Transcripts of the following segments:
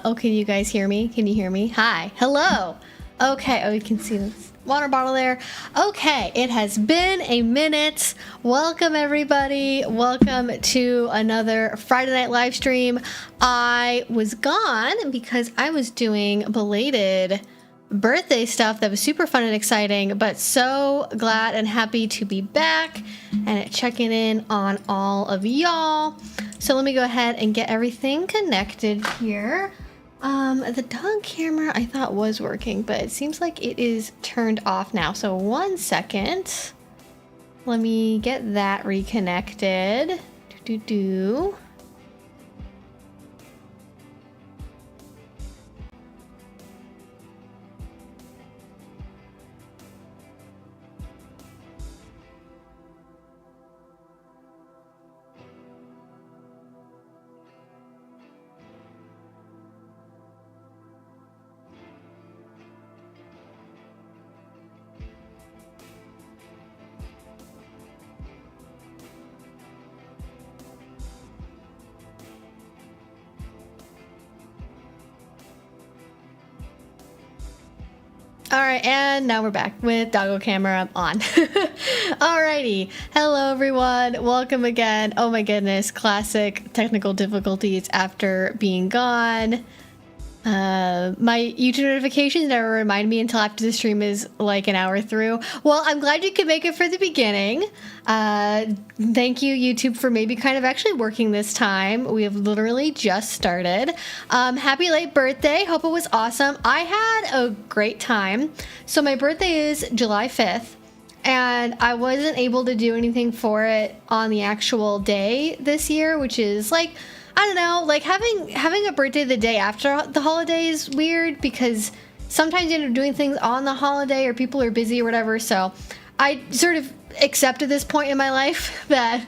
Oh, can you guys hear me? Can you hear me? Hi. Hello. Okay. Oh, you can see this water bottle there. Okay. It has been a minute. Welcome, everybody. Welcome to another Friday night live stream. I was gone because I was doing belated birthday stuff that was super fun and exciting, but so glad and happy to be back and checking in on all of y'all. So let me go ahead and get everything connected here. The dog camera I thought was working, but it seems like it is turned off now. So 1 second. Let me get that reconnected. All right, and now we're back with doggo camera on. Alrighty, hello everyone, welcome again. Oh my goodness, classic technical difficulties after being gone. My YouTube notifications never remind me until after the stream is like an hour through. Well, I'm glad you could make it for the beginning. Thank you, YouTube, for maybe kind of actually working this time. We have literally just started. Happy late birthday. Hope it was awesome. I had a great time. So my birthday is July 5th. And I wasn't able to do anything for it on the actual day this year, which is like, I don't know, like having a birthday the day after the holiday is weird because sometimes you end up doing things on the holiday or people are busy or whatever. So I sort of accepted this point in my life that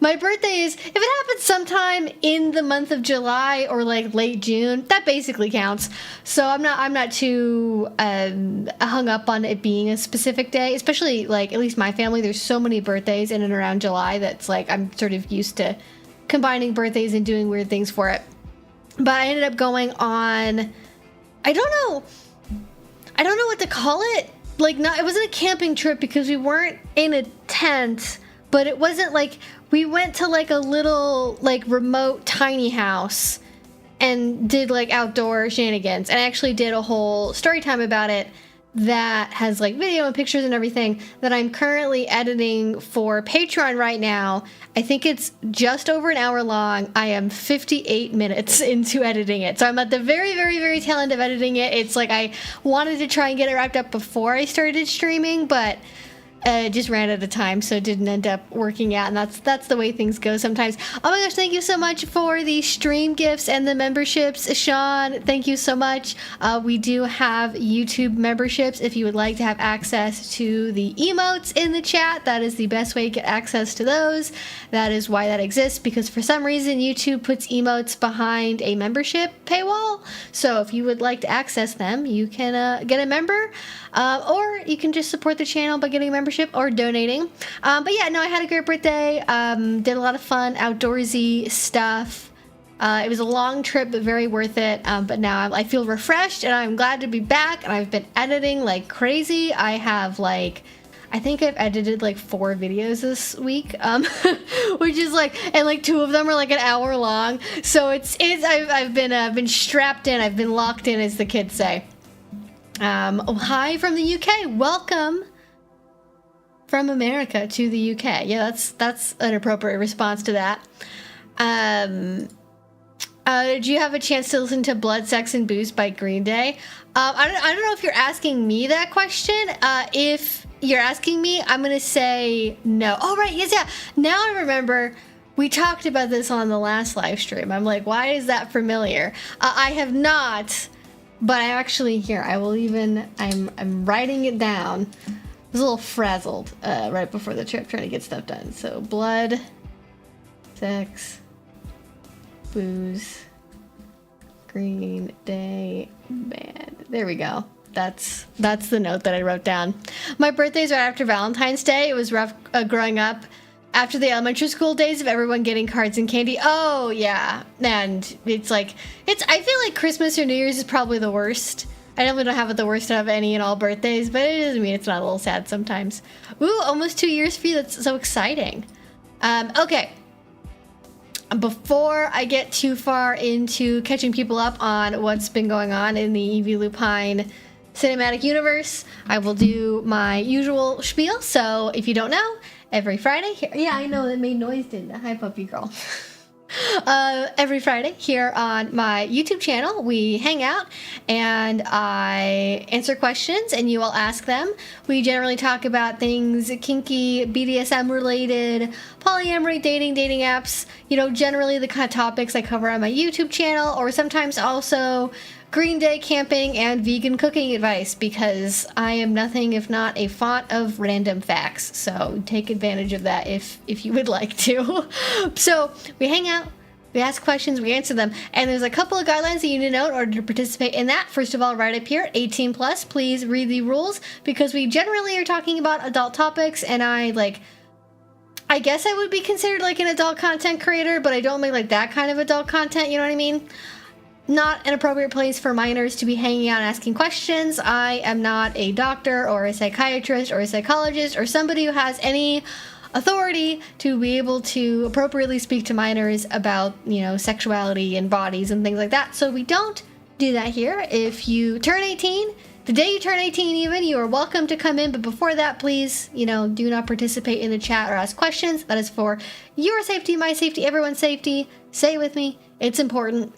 my birthday is, if it happens sometime in the month of July or like late June, that basically counts. So I'm not too hung up on it being a specific day, especially like at least my family. There's so many birthdays in and around July that's like I'm sort of used to combining birthdays and doing weird things for it. But I ended up going on, I don't know what to call it. Like, it wasn't a camping trip because we weren't in a tent, but it wasn't like, we went to like a little like remote tiny house and did like outdoor shenanigans, and I actually did a whole story time about it that has like video and pictures and everything that I'm currently editing for Patreon right now. I think it's just over an hour long. I am 58 minutes into editing it. So I'm at the very, very, very tail end of editing it. It's like I wanted to try and get it wrapped up before I started streaming, but just ran out of time, so it didn't end up working out, and that's the way things go sometimes. Oh my gosh, thank you so much for the stream gifts and the memberships, Sean. Thank you so much. We do have YouTube memberships if you would like to have access to the emotes in the chat. That is the best way to get access to those. That is why that exists, because for some reason YouTube puts emotes behind a membership paywall. So if you would like to access them, you can get a member, or you can just support the channel by getting a membership or donating. But yeah, no, I had a great birthday. Did a lot of fun outdoorsy stuff. It was a long trip, but very worth it. But now I feel refreshed and I'm glad to be back, and I've been editing like crazy. I have like, I think I've edited like 4 videos this week, which is like, and like 2 of them are like an hour long. So I've been strapped in. I've been locked in, as the kids say. Oh, hi from the UK. Welcome from America to the UK. Yeah, that's an appropriate response to that. Did you have a chance to listen to Blood, Sex, and Booze by Green Day? I don't know if you're asking me that question. If you're asking me, I'm going to say no. Oh, right. Yes, yeah. Now I remember we talked about this on the last live stream. I'm like, why is that familiar? I have not, but I'm actually here. I'm writing it down. I was a little frazzled right before the trip trying to get stuff done. So Blood, Sex, Booze, Green Day Band. There we go. That's the note that I wrote down. My birthday's right after Valentine's Day. It was rough growing up after the elementary school days of everyone getting cards and candy. Oh, yeah. And it's like, I feel like Christmas or New Year's is probably the worst. I definitely don't have it the worst out of any and all birthdays, but it doesn't mean it's not a little sad sometimes. Ooh, almost 2 years for you. That's so exciting. Okay. Before I get too far into catching people up on what's been going on in the Evie Lupine cinematic universe, I will do my usual spiel. So if you don't know, every Friday here, yeah, I know that made noise, didn't it? Hi, puppy girl. Every Friday here on my YouTube channel, we hang out and I answer questions and you all ask them. We generally talk about things kinky, BDSM related, polyamory, dating apps, you know, generally the kind of topics I cover on my YouTube channel, or sometimes also Green Day camping and vegan cooking advice, because I am nothing if not a font of random facts. So take advantage of that if you would like to. So we hang out, we ask questions, we answer them, and there's a couple of guidelines that you need to know in order to participate in that. First of all, right up here, 18 plus, please read the rules, because we generally are talking about adult topics, and I guess I would be considered like an adult content creator, but I don't make like that kind of adult content, you know what I mean? Not an appropriate place for minors to be hanging out and asking questions. I am not a doctor or a psychiatrist or a psychologist or somebody who has any authority to be able to appropriately speak to minors about, you know, sexuality and bodies and things like that. So we don't do that here. If you turn 18, the day you turn 18 even, you are welcome to come in. But before that, please, you know, do not participate in the chat or ask questions. That is for your safety, my safety, everyone's safety. Say it with me. It's important.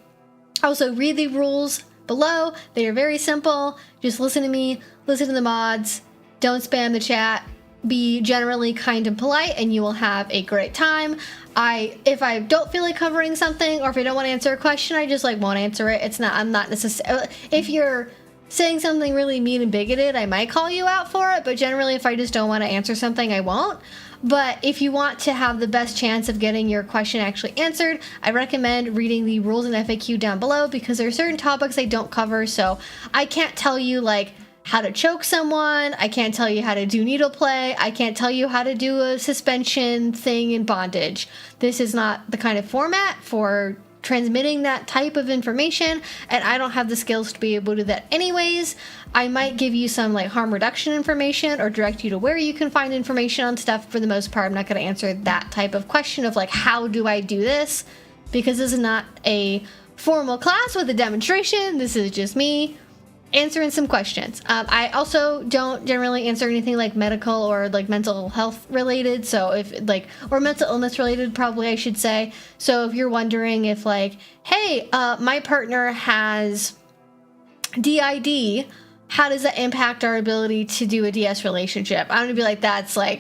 Also, read the rules below. They are very simple. Just listen to me, listen to the mods, don't spam the chat, be generally kind and polite, and you will have a great time. If I don't feel like covering something, or if I don't want to answer a question, I just won't answer it. I'm not necessarily, if you're saying something really mean and bigoted, I might call you out for it, but generally if I just don't want to answer something, I won't. But if you want to have the best chance of getting your question actually answered, I recommend reading the rules and FAQ down below, because there are certain topics I don't cover. So I can't tell you how to choke someone, I can't tell you how to do needle play, I can't tell you how to do a suspension thing in bondage. This is not the kind of format for transmitting that type of information, and I don't have the skills to be able to do that anyways. I might give you some harm reduction information or direct you to where you can find information on stuff. For the most part, I'm not going to answer that type of question of how do I do this, because this is not a formal class with a demonstration. This is just me answering some questions. I also don't generally answer anything medical or mental health related. So or mental illness related, probably I should say. So if you're wondering if hey, my partner has DID, how does that impact our ability to do a DS relationship? I'm gonna be that's I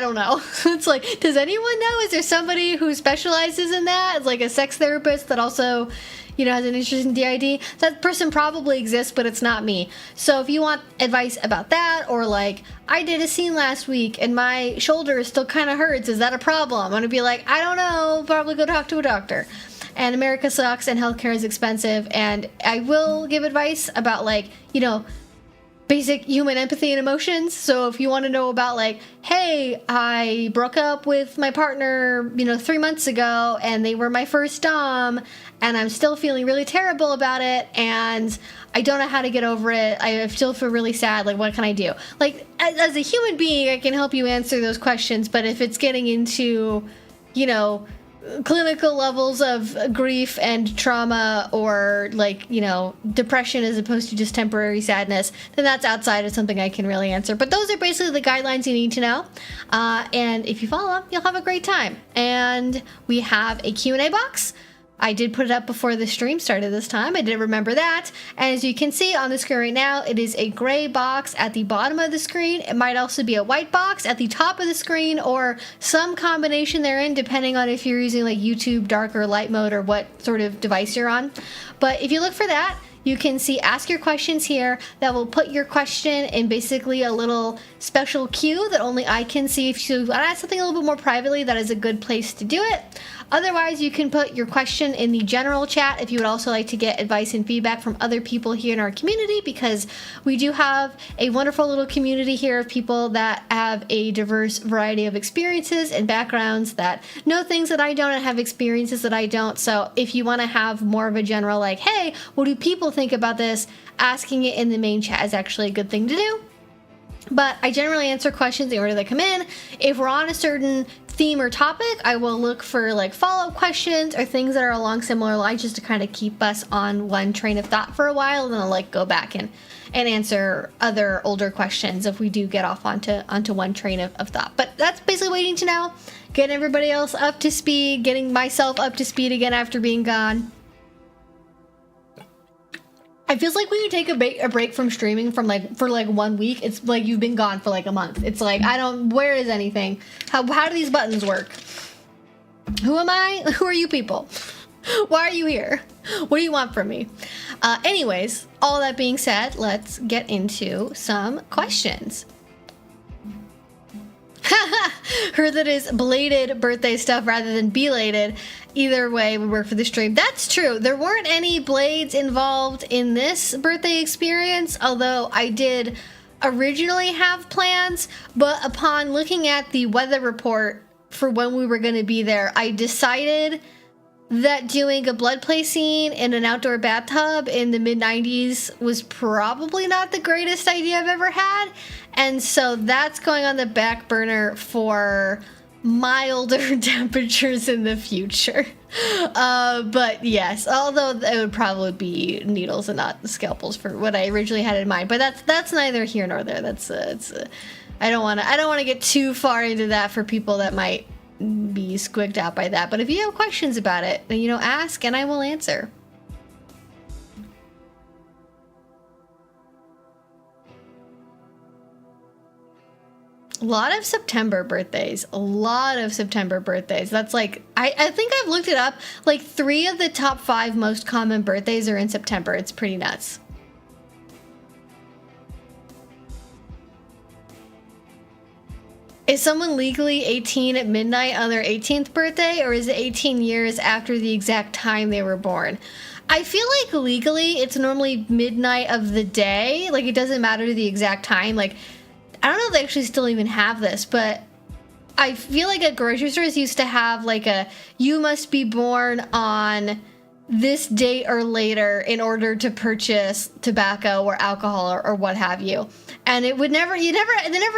don't know. It's does anyone know? Is there somebody who specializes in that? It's a sex therapist that also, has an interest in DID. That person probably exists, but it's not me. So if you want advice about that, or I did a scene last week and my shoulder still kind of hurts, is that a problem? I'm gonna be I don't know, probably go talk to a doctor. And America sucks and healthcare is expensive, and I will give advice about basic human empathy and emotions. So if you want to know about hey, I broke up with my partner 3 months ago and they were my first dom and I'm still feeling really terrible about it and I don't know how to get over it, I still feel really sad, what can I do? As a human being, I can help you answer those questions. But if it's getting into clinical levels of grief and trauma, or depression as opposed to just temporary sadness, then that's outside of something I can really answer. But those are basically the guidelines you need to know, and if you follow them, you'll have a great time. And we have a Q&A box. I did put it up before the stream started this time. I did remember that. And as you can see on the screen right now, it is a gray box at the bottom of the screen. It might also be a white box at the top of the screen, or some combination therein, depending on if you're using YouTube dark or light mode, or what sort of device you're on. But if you look for that, you can see ask your questions here. That will put your question in basically a little special queue that only I can see. If you want to ask something a little bit more privately, that is a good place to do it. Otherwise, you can put your question in the general chat if you would also like to get advice and feedback from other people here in our community, because we do have a wonderful little community here of people that have a diverse variety of experiences and backgrounds, that know things that I don't and have experiences that I don't. So if you want to have more of a general like, hey, what do people think about this? Asking it in the main chat is actually a good thing to do. But I generally answer questions in order they come in. If we're on a certain theme or topic, I will look for like follow-up questions or things that are along similar lines, just to kind of keep us on one train of thought for a while, and then I'll like go back and answer other older questions if we do get off onto one train of thought. But that's basically what you need to know. Getting everybody else up to speed, getting myself up to speed again after being gone. It feels like when you take a break from streaming for like 1 week, it's like you've been gone for like a month. It's like, where is anything? How do these buttons work? Who am I? Who are you people? Why are you here? What do you want from me? Anyways, all that being said, let's get into some questions. Heard that is belated birthday stuff rather than belated. Either way would work for the stream. That's true. There weren't any blades involved in this birthday experience, although I did originally have plans, but upon looking at the weather report for when we were going to be there, I decided that doing a blood play scene in an outdoor bathtub in the mid-90s was probably not the greatest idea I've ever had. And so that's going on the back burner for milder temperatures in the future. But yes, although it would probably be needles and not scalpels for what I originally had in mind. But that's neither here nor there. I don't want to get too far into that for people that might be squigged out by that. But if you have questions about it, ask and I will answer. A lot of September birthdays. That's like, I think I've looked it up. Like 3 of the top 5 most common birthdays are in September. It's pretty nuts. Is someone legally 18 at midnight on their 18th birthday, or is it 18 years after the exact time they were born? I feel like legally it's normally midnight of the day. Like, it doesn't matter the exact time. Like, I don't know if they actually still even have this, but I feel like at grocery stores used to have like you must be born on this date or later in order to purchase tobacco or alcohol or what have you. And they never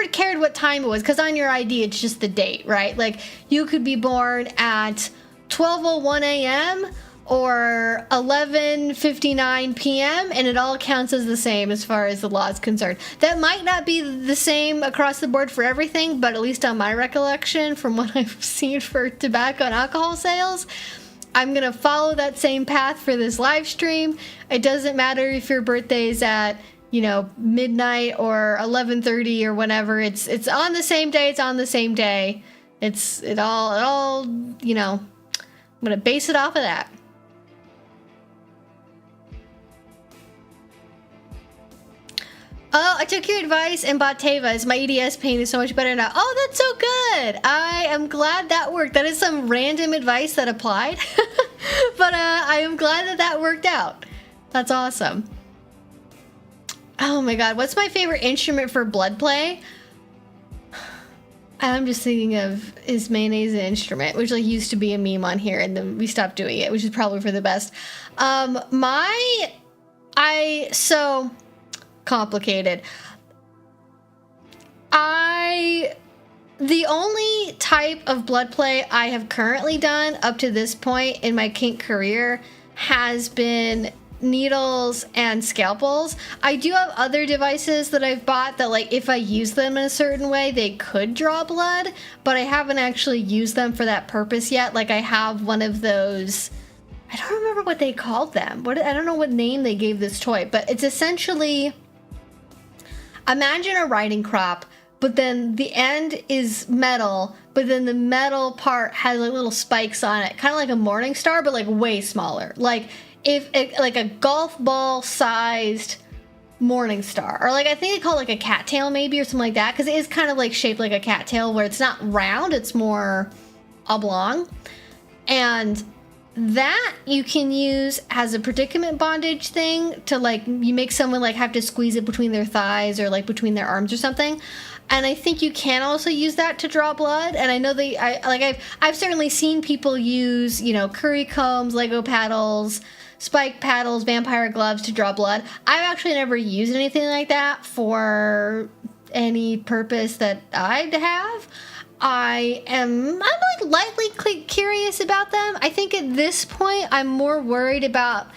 cared what time it was, because on your ID it's just the date, right? Like, you could be born at 12:01 a.m. or 11:59 p.m. and it all counts as the same as far as the law is concerned. That might not be the same across the board for everything, but at least on my recollection from what I've seen for tobacco and alcohol sales, I'm going to follow that same path for this live stream. It doesn't matter if your birthday is at, midnight or 11:30 or whenever. It's on the same day. It's on the same day. It all, I'm going to base it off of that. Oh, I took your advice and bought Teva's. My EDS pain is so much better now. Oh, that's so good. I am glad that worked. That is some random advice that applied. But I am glad that worked out. That's awesome. Oh my god, what's my favorite instrument for blood play? I'm just thinking of, is mayonnaise an instrument, which like used to be a meme on here, and then we stopped doing it, which is probably for the best. So complicated. The only type of blood play I have currently done up to this point in my kink career has been needles and scalpels. I do have other devices that I've bought that, like, if I use them in a certain way, they could draw blood, but I haven't actually used them for that purpose yet. Like, I have one of those, I don't remember what they called them. I don't know what name they gave this toy, but it's essentially, imagine a riding crop, but then the end is metal, but then the metal part has like little spikes on it, kind of like a morning star, but like way smaller. Like, like a golf ball sized morning star, or like I think they call it like a cattail maybe, or something like that, because it is kind of like shaped like a cattail where it's not round, it's more oblong. And that you can use as a predicament bondage thing to, like, you make someone like have to squeeze it between their thighs or like between their arms or something. And I think you can also use that to draw blood. And I know I've certainly seen people use, you know, curry combs, Lego paddles, spike paddles, vampire gloves to draw blood. I've actually never used anything like that for any purpose that I'd have. I'm like lightly curious about them. I think at this point I'm more worried about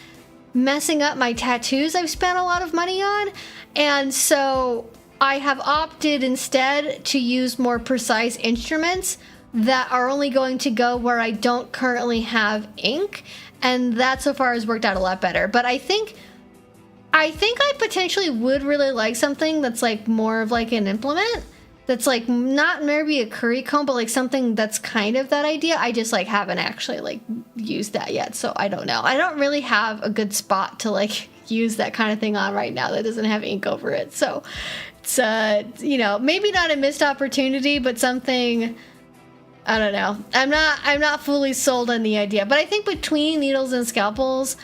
messing up my tattoos I've spent a lot of money on. And so I have opted instead to use more precise instruments that are only going to go where I don't currently have ink. And that so far has worked out a lot better. But I think I potentially would really like something that's like more of like an implement. That's like not maybe a curry comb, but like something that's kind of that idea. I just like haven't actually like used that yet. So I don't know. I don't really have a good spot to like use that kind of thing on right now that doesn't have ink over it. So it's, you know, maybe not a missed opportunity, but something... I don't know. I'm not fully sold on the idea, but I think between needles and scalpels,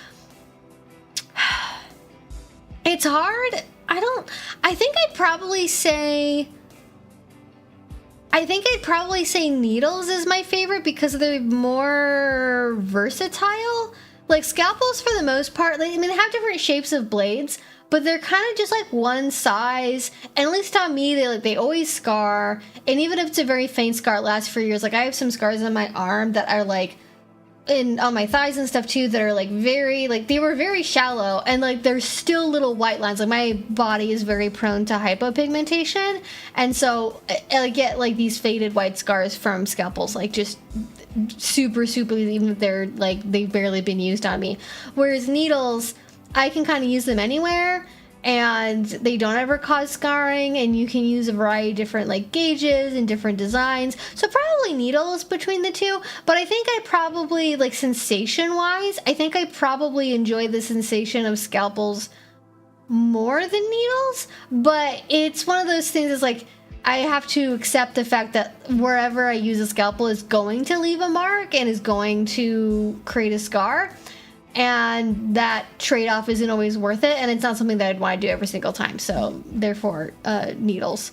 it's hard. I think I'd probably say needles is my favorite because they're more versatile. Like scalpels for the most part, they have different shapes of blades, but they're kind of just like one size. And at least on me, they always scar. And even if it's a very faint scar, it lasts for years. Like I have some scars on my arm that are like on my thighs and stuff too that are like very, like they were very shallow and like there's still little white lines. Like my body is very prone to hypopigmentation. And so I get like these faded white scars from scalpels, like just super easy, even if they're like they've barely been used on me. Whereas needles, I can kind of use them anywhere and they don't ever cause scarring, and you can use a variety of different like gauges and different designs. So probably needles between the two, but I think I probably, like sensation wise, I think I probably enjoy the sensation of scalpels more than needles. But it's one of those things is like I have to accept the fact that wherever I use a scalpel is going to leave a mark and is going to create a scar. And that trade-off isn't always worth it, and it's not something that I'd want to do every single time. So therefore, needles.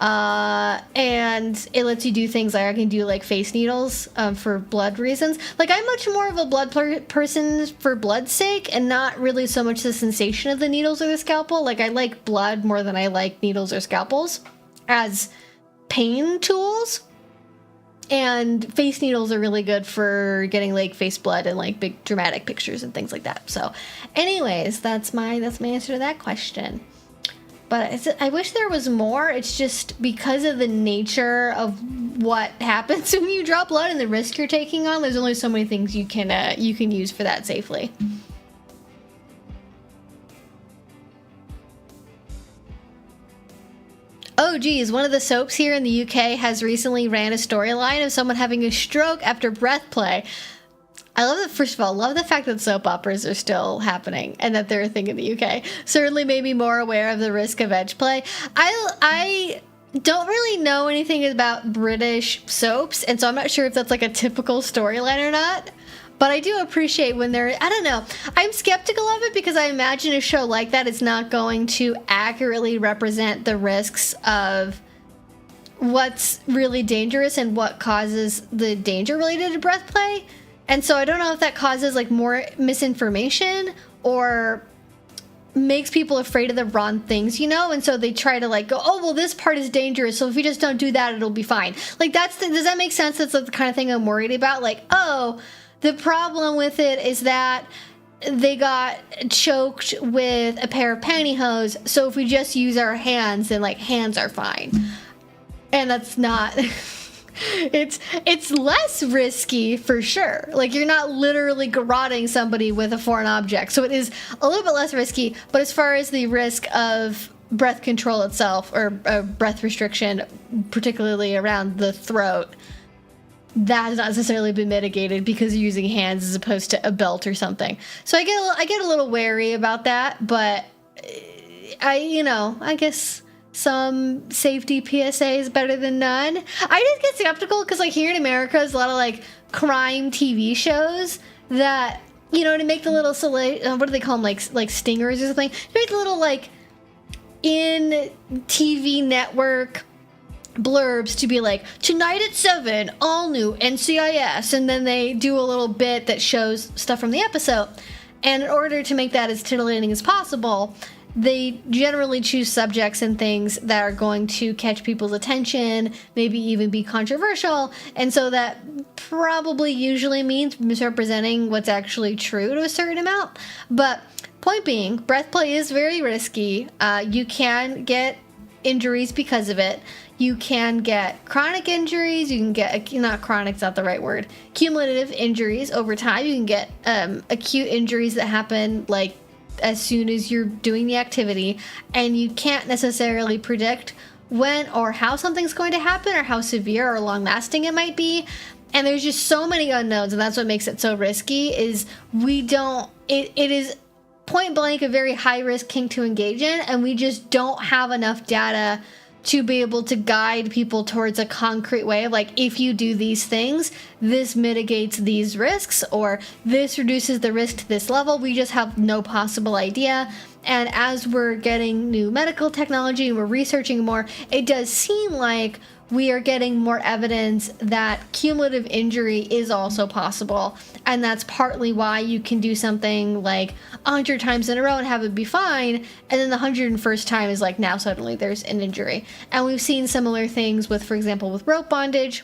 And it lets you do things like I can do like face needles for blood reasons. Like I'm much more of a blood person for blood's sake, and not really so much the sensation of the needles or the scalpel. Like I like blood more than I like needles or scalpels as pain tools. And face needles are really good for getting like face blood and like big dramatic pictures and things like that. So anyways, that's my answer to that question. But I wish there was more. It's just because of the nature of what happens when you draw blood and the risk you're taking on, there's only so many things you can use for that safely. Oh geez, one of the soaps here in the UK has recently ran a storyline of someone having a stroke after breathplay. I love that. First of all, love the fact that soap operas are still happening and that they're a thing in the UK. Certainly made me more aware of the risk of edge play. I don't really know anything about British soaps, and so I'm not sure if that's like a typical storyline or not. But I do appreciate when they're, I don't know, I'm skeptical of it because I imagine a show like that is not going to accurately represent the risks of what's really dangerous and what causes the danger related to breath play. And so I don't know if that causes like more misinformation or makes people afraid of the wrong things, you know? And so they try to like go, oh, well, this part is dangerous, so if we just don't do that, it'll be fine. Like does that make sense? That's the kind of thing I'm worried about. Like, oh, the problem with it is that they got choked with a pair of pantyhose, so if we just use our hands, then like hands are fine. And that's not it's less risky for sure. Like you're not literally garroting somebody with a foreign object, so it is a little bit less risky. But as far as the risk of breath control itself or breath restriction, particularly around the throat, that has not necessarily been mitigated because you're using hands as opposed to a belt or something. So I get a little wary about that, but I guess some safety PSA is better than none. I just get skeptical because, like, here in America, there's a lot of, like, crime TV shows that, to make the little, what do they call them, like stingers or something? To make the little, like, in TV network blurbs to be like, tonight at 7, all new NCIS, and then they do a little bit that shows stuff from the episode. And in order to make that as titillating as possible, they generally choose subjects and things that are going to catch people's attention, maybe even be controversial, and so that probably usually means misrepresenting what's actually true to a certain amount. But point being, breathplay is very risky. You can get injuries because of it. You can get chronic injuries. You can get, not chronic's not the right word, cumulative injuries over time. You can get acute injuries that happen like as soon as you're doing the activity, and you can't necessarily predict when or how something's going to happen or how severe or long lasting it might be. And there's just so many unknowns, and that's what makes it so risky. Is it is point blank a very high risk kink to engage in, and we just don't have enough data to be able to guide people towards a concrete way of like, if you do these things, this mitigates these risks, or this reduces the risk to this level. We just have no possible idea. And as we're getting new medical technology and we're researching more, it does seem like we are getting more evidence that cumulative injury is also possible. And that's partly why you can do something like 100 times in a row and have it be fine, and then the 101st time is like, now suddenly there's an injury. And we've seen similar things with, for example, with rope bondage,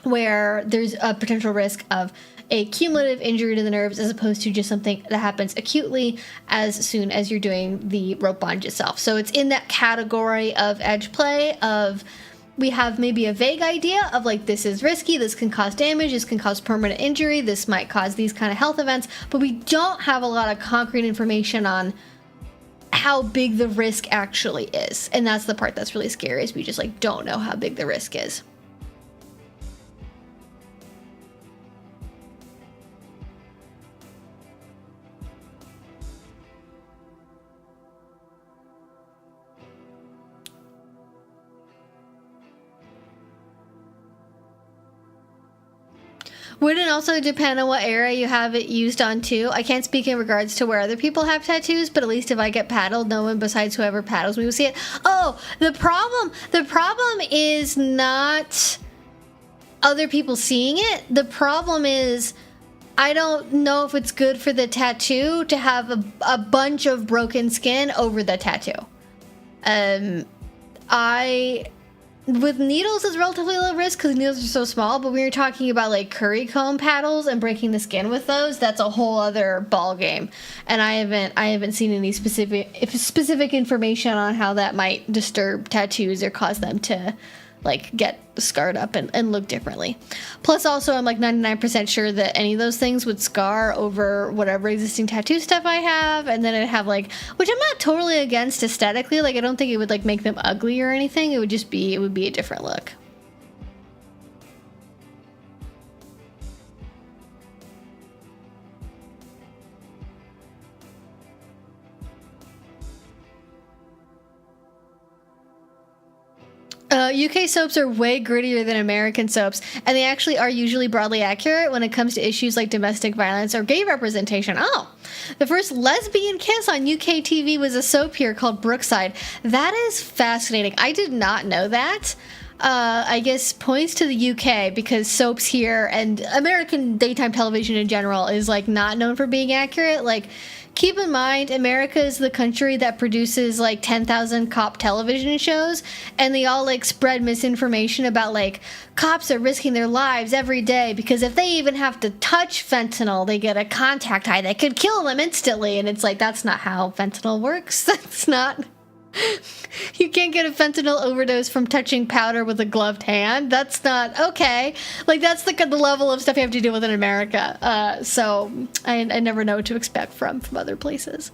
where there's a potential risk of a cumulative injury to the nerves as opposed to just something that happens acutely as soon as you're doing the rope bondage itself. So it's in that category of edge play of, we have maybe a vague idea of like, this is risky, this can cause damage, this can cause permanent injury, this might cause these kind of health events, but we don't have a lot of concrete information on how big the risk actually is. And that's the part that's really scary, is we just like don't know how big the risk is. Would it also depend on what area you have it used on too? I can't speak in regards to where other people have tattoos, but at least if I get paddled, no one besides whoever paddles me will see it. Oh, the problem is not other people seeing it. The problem is, I don't know if it's good for the tattoo to have a bunch of broken skin over the tattoo. With needles, it's relatively low risk because needles are so small, but when you're talking about like curry comb paddles and breaking the skin with those, that's a whole other ball game. And I haven't seen any specific information on how that might disturb tattoos or cause them to like get scarred up and look differently. Plus also, I'm like 99% sure that any of those things would scar over whatever existing tattoo stuff I have, and then I'd have like, which I'm not totally against aesthetically, like I don't think it would like make them ugly or anything. It would be a different look. UK soaps are way grittier than American soaps, and they actually are usually broadly accurate when it comes to issues like domestic violence or gay representation. Oh, the first lesbian kiss on UK TV was a soap here called Brookside. That is fascinating. I did not know that. I guess points to the UK, because soaps here and American daytime television in general is like not known for being accurate. Like, keep in mind, America is the country that produces like 10,000 cop television shows, and they all like spread misinformation about like cops are risking their lives every day because if they even have to touch fentanyl, they get a contact high that could kill them instantly. And it's like, that's not how fentanyl works. That's not... You can't get a fentanyl overdose from touching powder with a gloved hand. That's not okay. Like, that's the level of stuff you have to deal with in America. So I never know what to expect from other places.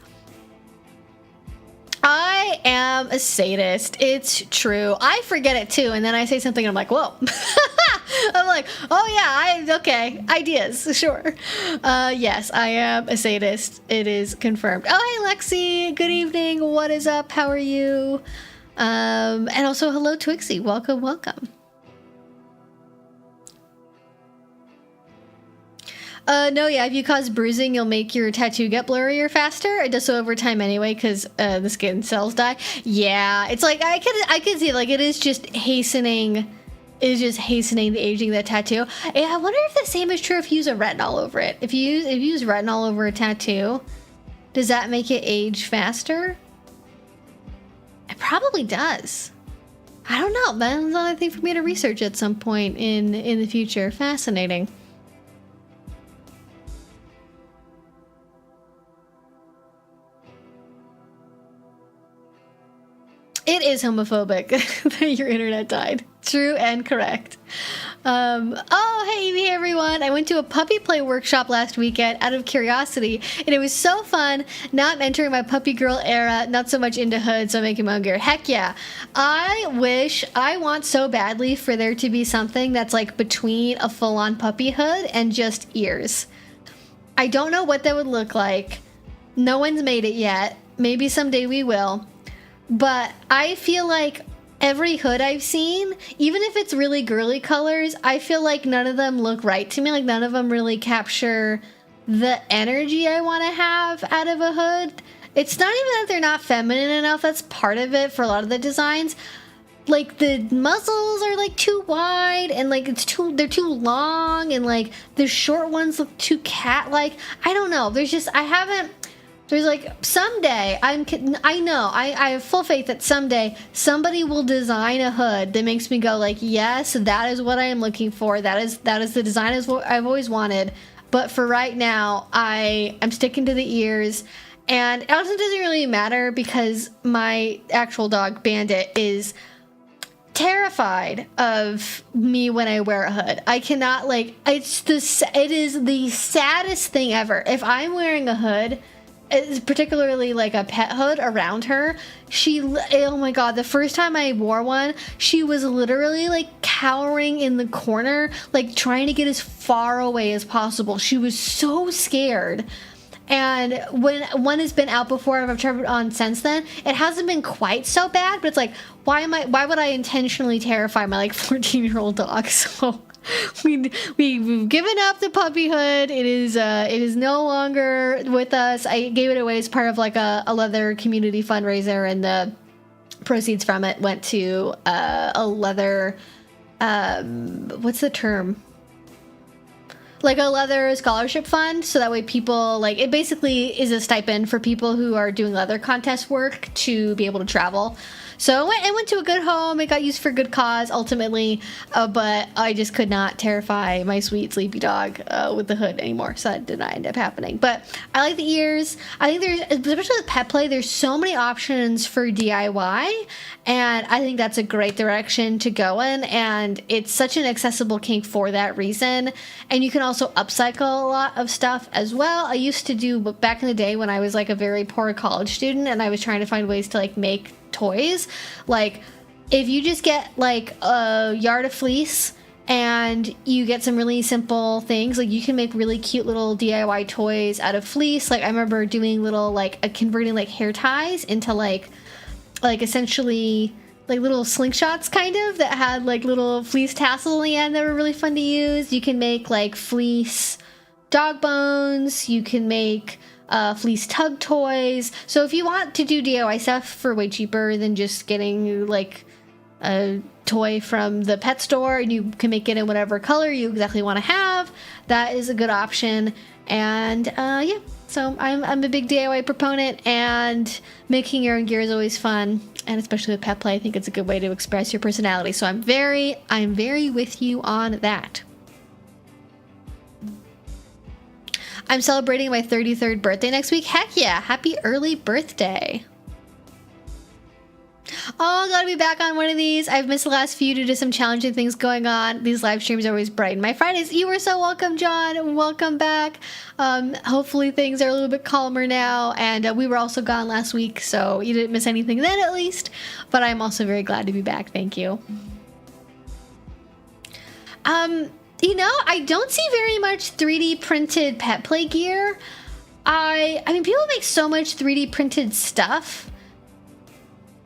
I am a sadist. It's true. I forget it too, and then I say something and I'm like, whoa. I'm like, oh yeah, okay, ideas, sure. Yes, I am a sadist. It is confirmed. Oh, hey, Lexi. Good evening. What is up? How are you? And also, hello, Twixie. Welcome, welcome. No, yeah, if you cause bruising, you'll make your tattoo get blurrier faster. It does so over time anyway, because the skin cells die. Yeah, it's like, I can see, like, it is just hastening the aging of that tattoo. And I wonder if the same is true if you use a retinol over it. If you use retinol over a tattoo, does that make it age faster? It probably does. I don't know. That's another thing for me to research at some point in the future. Fascinating. It is homophobic that your internet died. True and correct. Oh, hey everyone. I went to a puppy play workshop last weekend out of curiosity, and it was so fun. Now I'm entering my puppy girl era, not so much into hoods, so I'm making my own gear. Heck yeah. I want so badly for there to be something that's like between a full-on puppy hood and just ears. I don't know what that would look like. No one's made it yet. Maybe someday we will. But I feel like every hood I've seen, even if it's really girly colors, I feel like none of them look right to me. Like none of them really capture the energy I want to have out of a hood. It's not even that they're not feminine enough. That's part of it for a lot of the designs. Like the muzzles are like too wide and like they're too long, and like the short ones look too cat-like. I don't know. There's like someday I have full faith that someday somebody will design a hood that makes me go like, yes, that is what I am looking for. That is the design is what I've always wanted. But for right now, I'm sticking to the ears, and it also doesn't really matter because my actual dog Bandit is terrified of me when I wear a hood. I cannot it is the saddest thing ever. If I'm wearing a hood, it's particularly like a pet hood around her, oh my god, the first time I wore one, she was literally like cowering in the corner, like trying to get as far away as possible. She was so scared. And when one has been out before, I've tried it on since then, it hasn't been quite so bad, but it's like, why would I intentionally terrify my like 14-year-old dog? So we've given up the puppy hood. It is no longer with us. I gave it away as part of like a leather community fundraiser, and the proceeds from it went to a leather what's the term? Like a leather scholarship fund, so that way people, like, it basically is a stipend for people who are doing leather contest work to be able to travel. So it went to a good home. It got used for a good cause ultimately, but I just could not terrify my sweet sleepy dog with the hood anymore, so that did not end up happening. But I like the ears. I think there's, especially with pet play, there's so many options for DIY, and I think that's a great direction to go in, and it's such an accessible kink for that reason. And you can also upcycle a lot of stuff as well. I used to do, back in the day when I was like a very poor college student and I was trying to find ways to like make toys, like if you just get like a yard of fleece and you get some really simple things, like you can make really cute little DIY toys out of fleece. Like I remember doing little like converting like hair ties into like essentially like little slingshots kind of that had like little fleece tassels on the end that were really fun to use. You can make like fleece dog bones. You can make fleece tug toys. So if you want to do DIY stuff for way cheaper than just getting like a toy from the pet store, and you can make it in whatever color you exactly want to have, that is a good option. And yeah, so I'm a big DIY proponent, and making your own gear is always fun, and especially with pet play, I think it's a good way to express your personality. So I'm very with you on that. I'm celebrating my 33rd birthday next week. Heck yeah, happy early birthday. Oh, glad to be back on one of these. I've missed the last few due to some challenging things going on. These live streams always brighten my Fridays. You were so welcome, John. Welcome back. Hopefully things are a little bit calmer now. And we were also gone last week, so you didn't miss anything then at least. But I'm also very glad to be back. Thank you. I don't see very much 3D printed pet play gear. I mean, people make so much 3D printed stuff,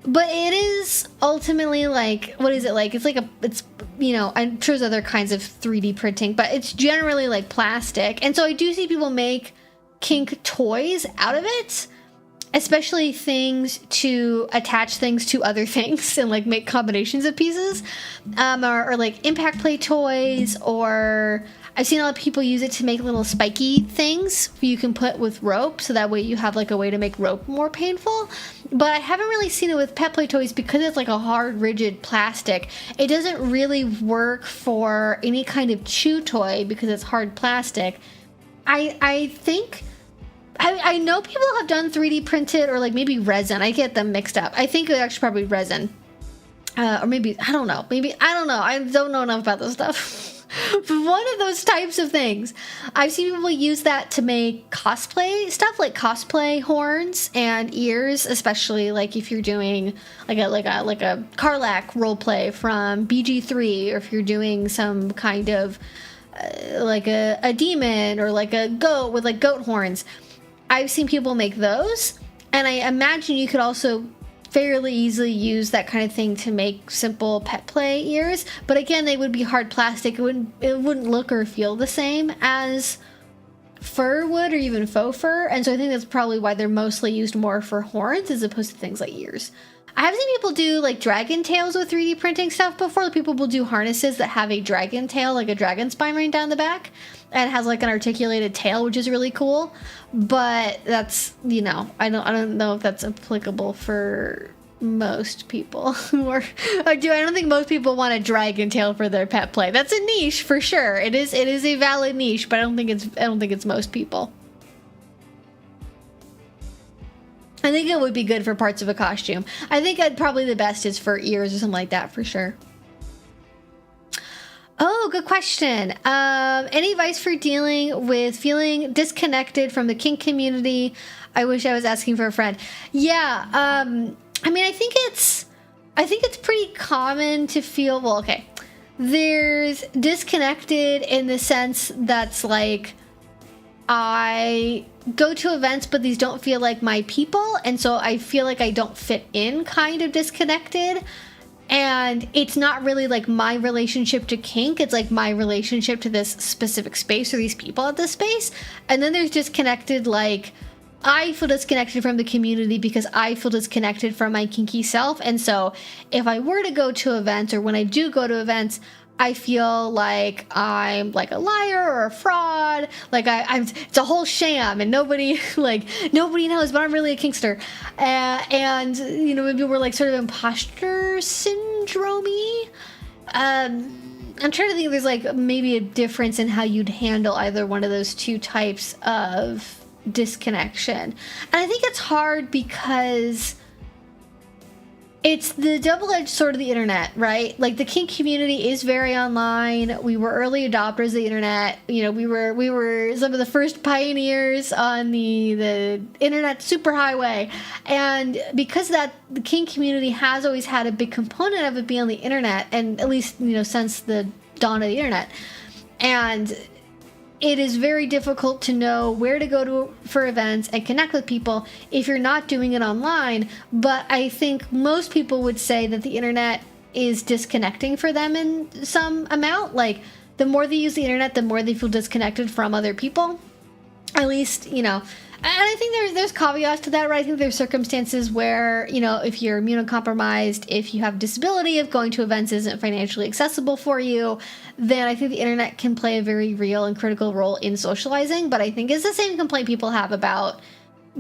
but it is ultimately like, what is it like? It's like I'm sure there's other kinds of 3D printing, but it's generally like plastic. And so I do see people make kink toys out of it, especially things to attach things to other things and like make combinations of pieces, or like impact play toys, or I've seen a lot of people use it to make little spiky things you can put with rope, so that way you have like a way to make rope more painful. But I haven't really seen it with pet play toys because it's like a hard, rigid plastic. It doesn't really work for any kind of chew toy because it's hard plastic. I think I know people have done 3D printed or like maybe resin. I get them mixed up. I think it's actually probably resin. Or maybe, I don't know. I don't know enough about this stuff. But one of those types of things. I've seen people use that to make cosplay stuff, like cosplay horns and ears, especially like if you're doing like a Carlac roleplay from BG3, or if you're doing some kind of like a demon or like a goat with like goat horns. I've seen people make those, and I imagine you could also fairly easily use that kind of thing to make simple pet play ears. But again, they would be hard plastic. It wouldn't look or feel the same as fur would, or even faux fur. And so I think that's probably why they're mostly used more for horns as opposed to things like ears. I have seen people do like dragon tails with 3D printing stuff before. People will do harnesses that have a dragon tail, like a dragon spine running down the back, and has like an articulated tail, which is really cool. But that's, I don't know if that's applicable for most people. I don't think most people want a dragon tail for their pet play. That's a niche for sure. It is a valid niche, but I don't think it's most people. I think it would be good for parts of a costume. I think probably the best is for ears or something like that, for sure. Oh, good question. Any advice for dealing with feeling disconnected from the kink community? I wish I was asking for a friend. Yeah. I mean, I think it's pretty common to feel, well, okay. There's disconnected in the sense that's like, I go to events, but these don't feel like my people, and so I feel like I don't fit in, kind of disconnected. And it's not really like my relationship to kink, it's like my relationship to this specific space or these people at this space. And then there's disconnected, like I feel disconnected from the community because I feel disconnected from my kinky self. And so if I were to go to events, or when I do go to events, I feel like I'm like a liar or a fraud, like it's a whole sham, and nobody knows, but I'm really a kinkster. And maybe we're like sort of imposter syndrome-y. I'm trying to think if there's like maybe a difference in how you'd handle either one of those two types of disconnection. And I think it's hard because it's the double-edged sword of the internet, right? Like the kink community is very online. We were early adopters of the internet. We were some of the first pioneers on the internet superhighway. And because of that, the kink community has always had a big component of it being on the internet, and at least, since the dawn of the internet. And it is very difficult to know where to go for events and connect with people if you're not doing it online. But I think most people would say that the internet is disconnecting for them in some amount. Like, the more they use the internet, the more they feel disconnected from other people. At least, and I think there's caveats to that, right? I think there's circumstances where, if you're immunocompromised, if you have disability, if going to events isn't financially accessible for you, then I think the internet can play a very real and critical role in socializing. But I think it's the same complaint people have about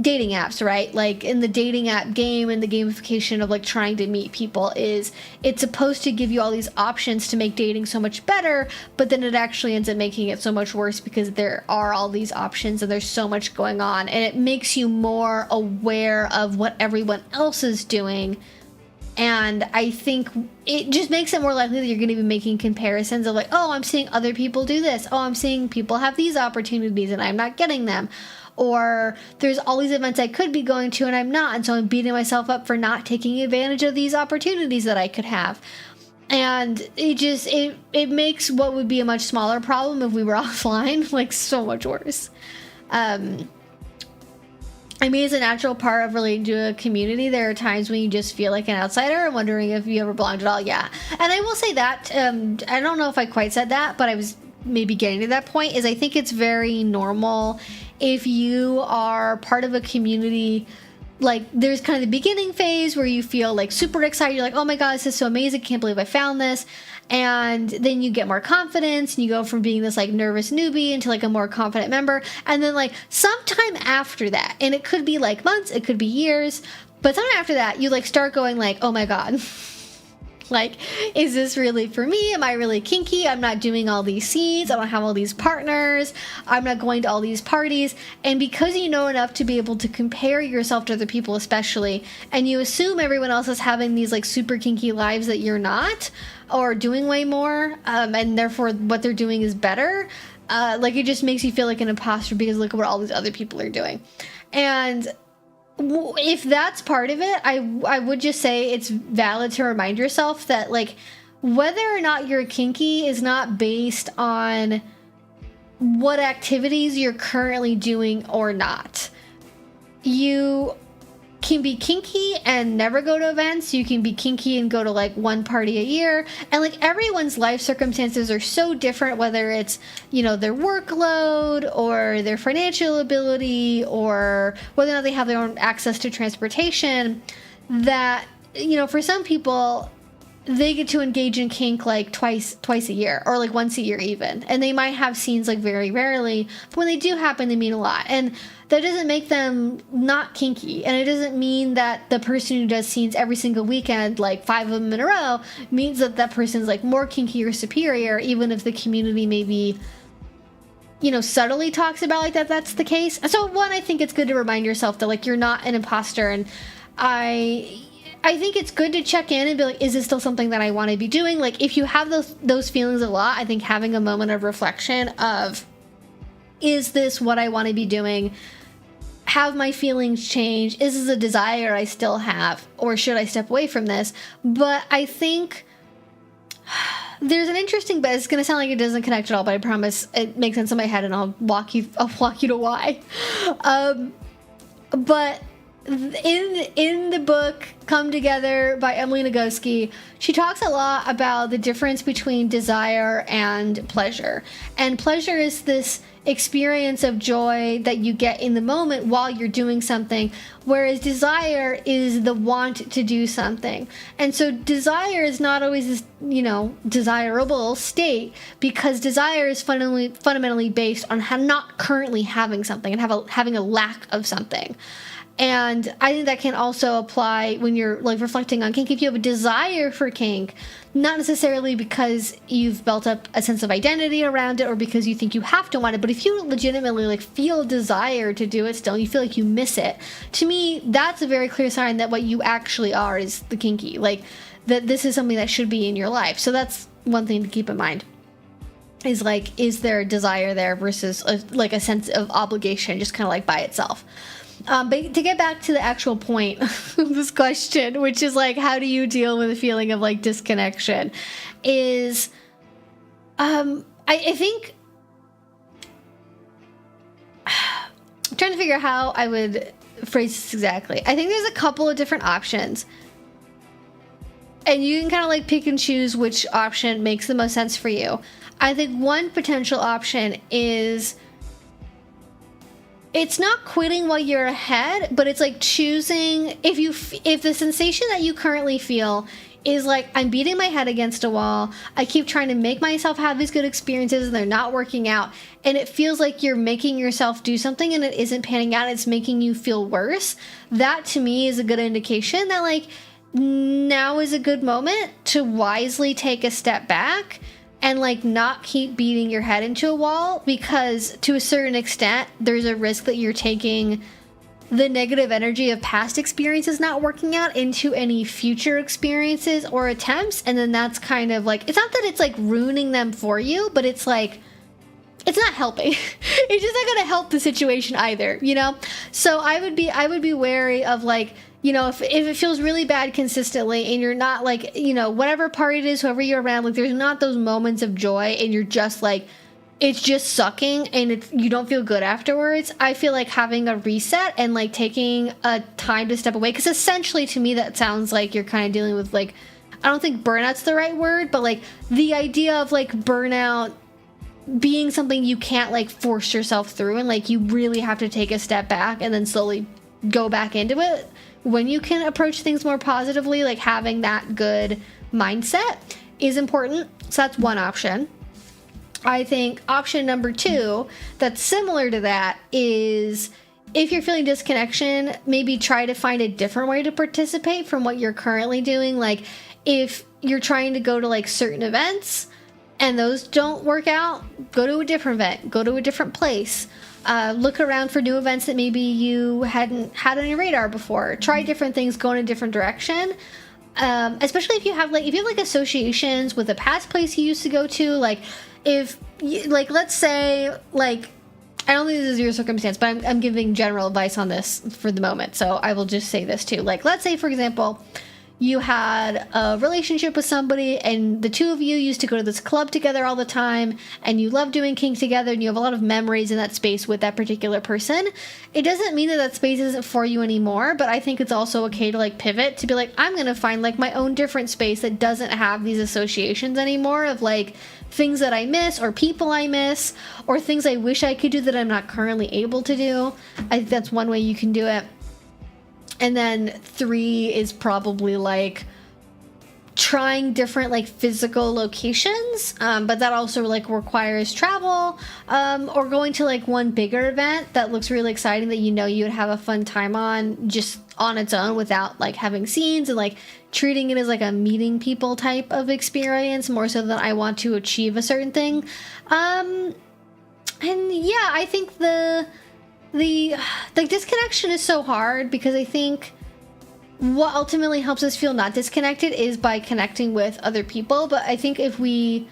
dating apps, right? Like in the dating app game and the gamification of like trying to meet people, is it's supposed to give you all these options to make dating so much better, but then it actually ends up making it so much worse because there are all these options and there's so much going on, and it makes you more aware of what everyone else is doing. And I think it just makes it more likely that you're going to be making comparisons of like, oh, I'm seeing other people do this. Oh, I'm seeing people have these opportunities and I'm not getting them. Or there's all these events I could be going to and I'm not, and so I'm beating myself up for not taking advantage of these opportunities that I could have. And it makes what would be a much smaller problem if we were offline like so much worse. I mean, it's a natural part of relating to a community. There are times when you just feel like an outsider and wondering if you ever belonged at all. Yeah. And I will say that, I don't know if I quite said that, but I was maybe getting to that point, is I think it's very normal if you are part of a community. Like, there's kind of the beginning phase where you feel like super excited. You're like, oh my God, this is so amazing. Can't believe I found this. And then you get more confidence and you go from being this like nervous newbie into like a more confident member. And then like sometime after that, and it could be like months, it could be years, but sometime after that, you like start going like, oh my God, like, is this really for me? Am I really kinky? I'm not doing all these scenes. I don't have all these partners. I'm not going to all these parties. And because you know enough to be able to compare yourself to other people, especially, and you assume everyone else is having these like super kinky lives that you're not, or doing way more, and therefore what they're doing is better, like it just makes you feel like an imposter because look at what all these other people are doing. And if that's part of it, I would just say it's valid to remind yourself that like whether or not you're kinky is not based on what activities you're currently doing or not. You can be kinky and never go to events. You can be kinky and go to like one party a year. And like everyone's life circumstances are so different, whether it's, you know, their workload or their financial ability or whether or not they have their own access to transportation, that, you know, for some people, they get to engage in kink like twice a year or like once a year even. And they might have scenes like very rarely, but when they do happen, they mean a lot. And that doesn't make them not kinky. And it doesn't mean that the person who does scenes every single weekend, like 5 of them in a row, means that that person's like more kinky or superior, even if the community maybe, you know, subtly talks about like that that's the case. So one, I think it's good to remind yourself that like you're not an imposter. And I think it's good to check in and be like, is this still something that I want to be doing? Like if you have those feelings a lot, I think having a moment of reflection of, is this what I want to be doing? Have my feelings changed? Is this a desire I still have? Or should I step away from this? But I think there's an interesting, but it's going to sound like it doesn't connect at all, but I promise it makes sense in my head and I'll walk you to why. But in the book Come Together by Emily Nagoski, she talks a lot about the difference between desire and pleasure. And pleasure is this experience of joy that you get in the moment while you're doing something, whereas desire is the want to do something. And so desire is not always this, you know, desirable state, because desire is fundamentally based on not currently having something and having a lack of something. And I think that can also apply when you're like reflecting on kink. If you have a desire for kink, not necessarily because you've built up a sense of identity around it or because you think you have to want it, but if you legitimately like feel desire to do it still, you feel like you miss it, to me, that's a very clear sign that what you actually are is the kinky, like that this is something that should be in your life. So that's one thing to keep in mind, is like, is there a desire there versus like a sense of obligation just kind of like by itself. But to get back to the actual point of this question, which is like, how do you deal with a feeling of like disconnection, is, I think, I'm trying to figure out how I would phrase this exactly. I think there's a couple of different options, and you can kind of like pick and choose which option makes the most sense for you. I think one potential option is, it's not quitting while you're ahead, but it's like choosing, if the sensation that you currently feel is like, I'm beating my head against a wall, I keep trying to make myself have these good experiences and they're not working out, and it feels like you're making yourself do something and it isn't panning out, it's making you feel worse, that to me is a good indication that like now is a good moment to wisely take a step back and like not keep beating your head into a wall, because to a certain extent there's a risk that you're taking the negative energy of past experiences not working out into any future experiences or attempts, and then that's kind of like, it's not that it's like ruining them for you, but it's like, it's not helping. It's just not going to help the situation either, you know? So I would be wary of like, you know, if it feels really bad consistently and you're not like, you know, whatever party it is, whoever you're around, like there's not those moments of joy and you're just like, it's just sucking and you don't feel good afterwards, I feel like having a reset and like taking a time to step away, because essentially to me that sounds like you're kind of dealing with like, I don't think burnout's the right word, but like the idea of like burnout being something you can't like force yourself through, and like you really have to take a step back and then slowly go back into it when you can approach things more positively. Like having that good mindset is important. So that's one option. I think option number 2 that's similar to that is, if you're feeling disconnection, maybe try to find a different way to participate from what you're currently doing. Like if you're trying to go to like certain events and those don't work out, go to a different event, go to a different place. Look around for new events that maybe you hadn't had on your radar before. Try different things, go in a different direction. Especially if you have like associations with a past place you used to go to. Like if you, like, let's say, like, I don't think this is your circumstance, but I'm giving general advice on this for the moment, so I will just say this too. Like, let's say, for example, you had a relationship with somebody and the two of you used to go to this club together all the time and you love doing kink together and you have a lot of memories in that space with that particular person. It doesn't mean that that space isn't for you anymore, but I think it's also okay to like pivot, to be like, I'm gonna find like my own different space that doesn't have these associations anymore of like things that I miss or people I miss or things I wish I could do that I'm not currently able to do. I think that's one way you can do it. And then 3 is probably like trying different like physical locations, but that also like requires travel, or going to like one bigger event that looks really exciting that you know you would have a fun time on just on its own without like having scenes, and like treating it as like a meeting people type of experience more so than I want to achieve a certain thing. And yeah, I think the disconnection is so hard because I think what ultimately helps us feel not disconnected is by connecting with other people. But I think if we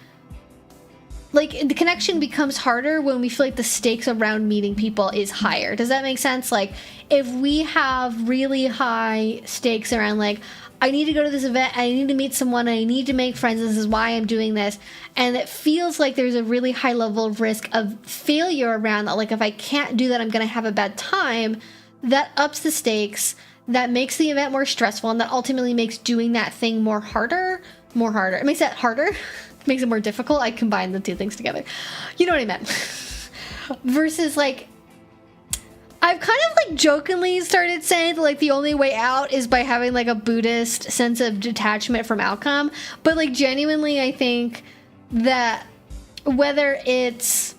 like, the connection becomes harder when we feel like the stakes around meeting people is higher. Does that make sense? Like if we have really high stakes around like, I need to go to this event, I need to meet someone, I need to make friends, this is why I'm doing this, and it feels like there's a really high level of risk of failure around that, like if I can't do that I'm gonna have a bad time, that ups the stakes, that makes the event more stressful, and that ultimately makes doing that thing harder. It makes that harder, makes it more difficult. I combine the two things together. You know what I meant. Versus like, I've kind of like jokingly started saying that like the only way out is by having like a Buddhist sense of detachment from outcome. But like genuinely, I think that whether it's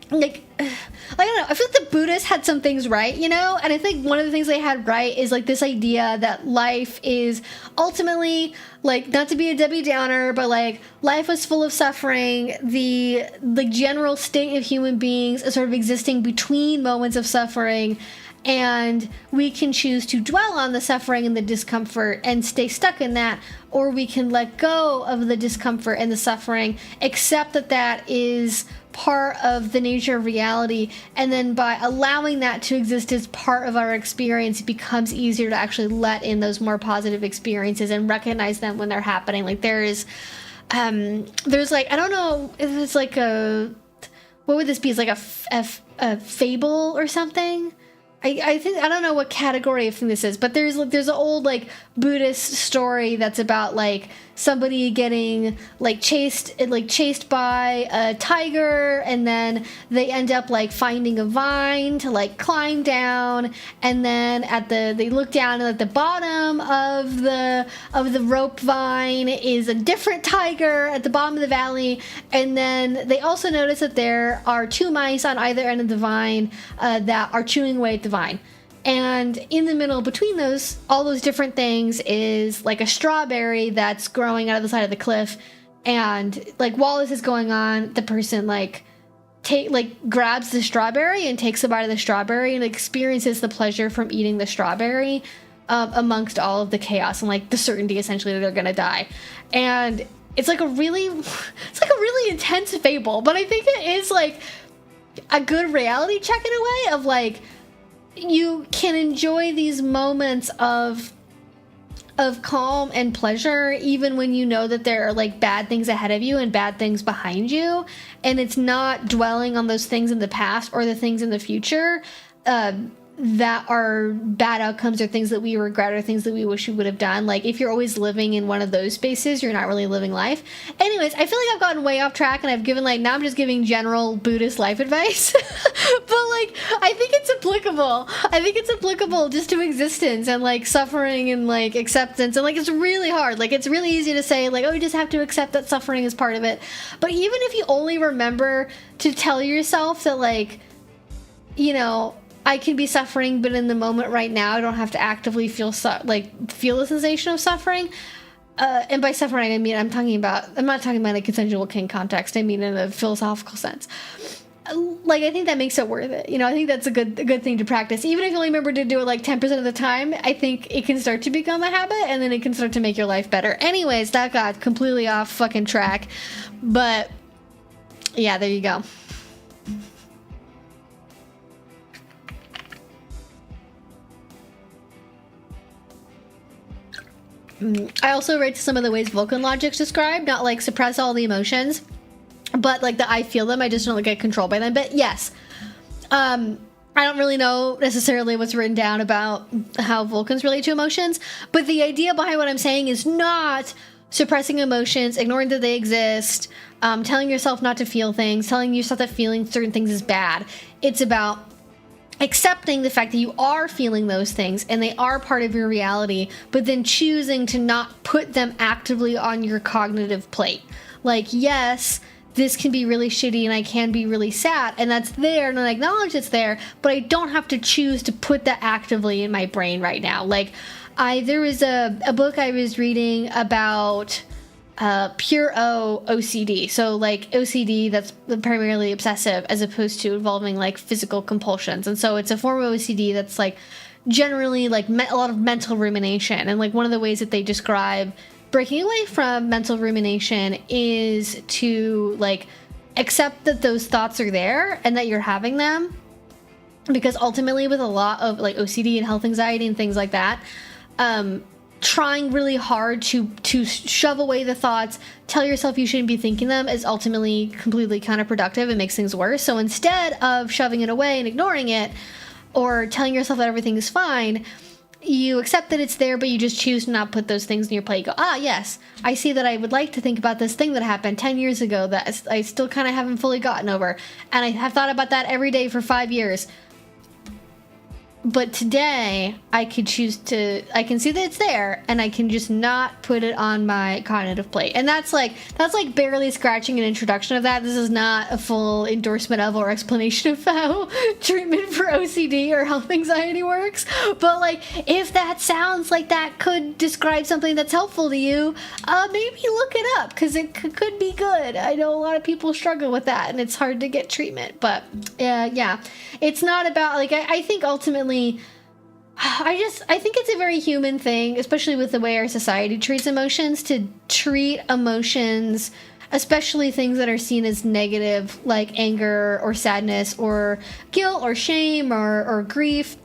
like, I don't know, I feel like the Buddhists had some things right, you know? And I think one of the things they had right is like this idea that life is ultimately, like, not to be a Debbie Downer, but like life is full of suffering. The general state of human beings is sort of existing between moments of suffering, and we can choose to dwell on the suffering and the discomfort and stay stuck in that, or we can let go of the discomfort and the suffering, accept that that is part of the nature of reality, and then by allowing that to exist as part of our experience, it becomes easier to actually let in those more positive experiences and recognize them when they're happening. Like there's like, I don't know if it's like a, what would this be? It's like a fable or something. I think, I don't know what category of thing this is, but there's an old like Buddhist story that's about like somebody getting like chased by a tiger, and then they end up like finding a vine to like climb down, and then they look down, and at the bottom of the rope vine is a different tiger at the bottom of the valley, and then they also notice that there are 2 mice on either end of the vine that are chewing away at the vine. And in the middle between those, all those different things, is like a strawberry that's growing out of the side of the cliff. And like while this is going on, the person grabs the strawberry and takes a bite of the strawberry and experiences the pleasure from eating the strawberry amongst all of the chaos and like the certainty essentially that they're gonna die. And it's like a really intense fable, but I think it is like a good reality check in a way of like, you can enjoy these moments of calm and pleasure even when you know that there are like bad things ahead of you and bad things behind you, and it's not dwelling on those things in the past or the things in the future that are bad outcomes or things that we regret or things that we wish we would have done. Like, if you're always living in one of those spaces, you're not really living life. Anyways, I feel like I've gotten way off track, and I've given, like, now I'm just giving general Buddhist life advice. But, like, I think it's applicable. I think it's applicable just to existence and, like, suffering and, like, acceptance. And, like, it's really hard. Like, it's really easy to say, like, oh, you just have to accept that suffering is part of it. But even if you only remember to tell yourself that, like, you know, I can be suffering, but in the moment right now, I don't have to actively feel the sensation of suffering. And by suffering, I mean, I'm not talking about a consensual kink context. I mean, in a philosophical sense. Like, I think that makes it worth it. You know, I think that's a good thing to practice. Even if you only remember to do it like 10% of the time, I think it can start to become a habit, and then it can start to make your life better. Anyways, that got completely off fucking track. But yeah, there you go. I also write some of the ways Vulcan logic's described, not like suppress all the emotions, but like that I feel them, I just don't get controlled by them. But yes, I don't really know necessarily what's written down about how Vulcans relate to emotions, but the idea behind what I'm saying is not suppressing emotions, ignoring that they exist, telling yourself not to feel things, telling yourself that feeling certain things is bad. It's about accepting the fact that you are feeling those things and they are part of your reality, but then choosing to not put them actively on your cognitive plate. Like, yes, this can be really shitty and I can be really sad, and that's there, and I acknowledge it's there, but I don't have to choose to put that actively in my brain right now. Like, there was a book I was reading about pure OCD. So like OCD that's primarily obsessive as opposed to involving like physical compulsions. And so it's a form of OCD that's like generally like a lot of mental rumination. And like one of the ways that they describe breaking away from mental rumination is to like accept that those thoughts are there and that you're having them. Because ultimately with a lot of like OCD and health anxiety and things like that, trying really hard to shove away the thoughts, tell yourself you shouldn't be thinking them, is ultimately completely counterproductive and makes things worse. So instead of shoving it away and ignoring it, or telling yourself that everything is fine, you accept that it's there, but you just choose to not put those things in your plate. You go, yes, I see that I would like to think about this thing that happened 10 years ago that I still kind of haven't fully gotten over. And I have thought about that every day for 5 years. But today, I can see that it's there, and I can just not put it on my cognitive plate. And that's like barely scratching an introduction of that. This is not a full endorsement of or explanation of how treatment for OCD or health anxiety works. But like, if that sounds like that could describe something that's helpful to you, maybe look it up, because it could be good. I know a lot of people struggle with that, and it's hard to get treatment. But yeah, it's not about, like, I think ultimately, I think it's a very human thing, especially with the way our society treats emotions, to treat emotions, especially things that are seen as negative, like anger or sadness or guilt or shame or grief,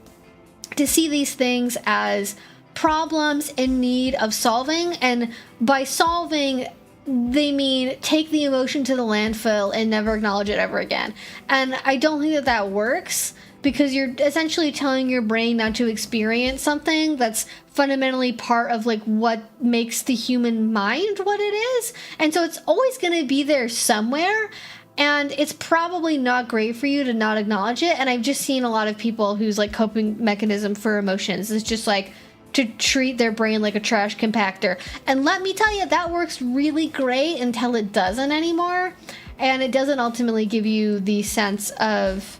to see these things as problems in need of solving. And by solving, they mean take the emotion to the landfill and never acknowledge it ever again. And I don't think that works, because you're essentially telling your brain not to experience something that's fundamentally part of like what makes the human mind what it is. And so it's always going to be there somewhere, and it's probably not great for you to not acknowledge it. And I've just seen a lot of people whose like coping mechanism for emotions is just like to treat their brain like a trash compactor. And let me tell you, that works really great until it doesn't anymore. And it doesn't ultimately give you the sense of,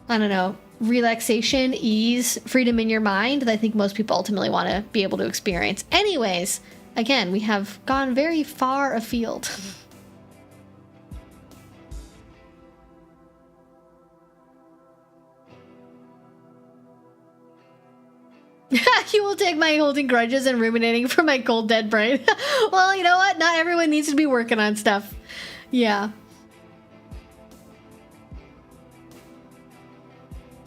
I don't know, relaxation, ease, freedom in your mind that I think most people ultimately want to be able to experience. Anyways, again, we have gone very far afield. You will take my holding grudges and ruminating for my cold dead brain. Well, you know what? Not everyone needs to be working on stuff. Yeah.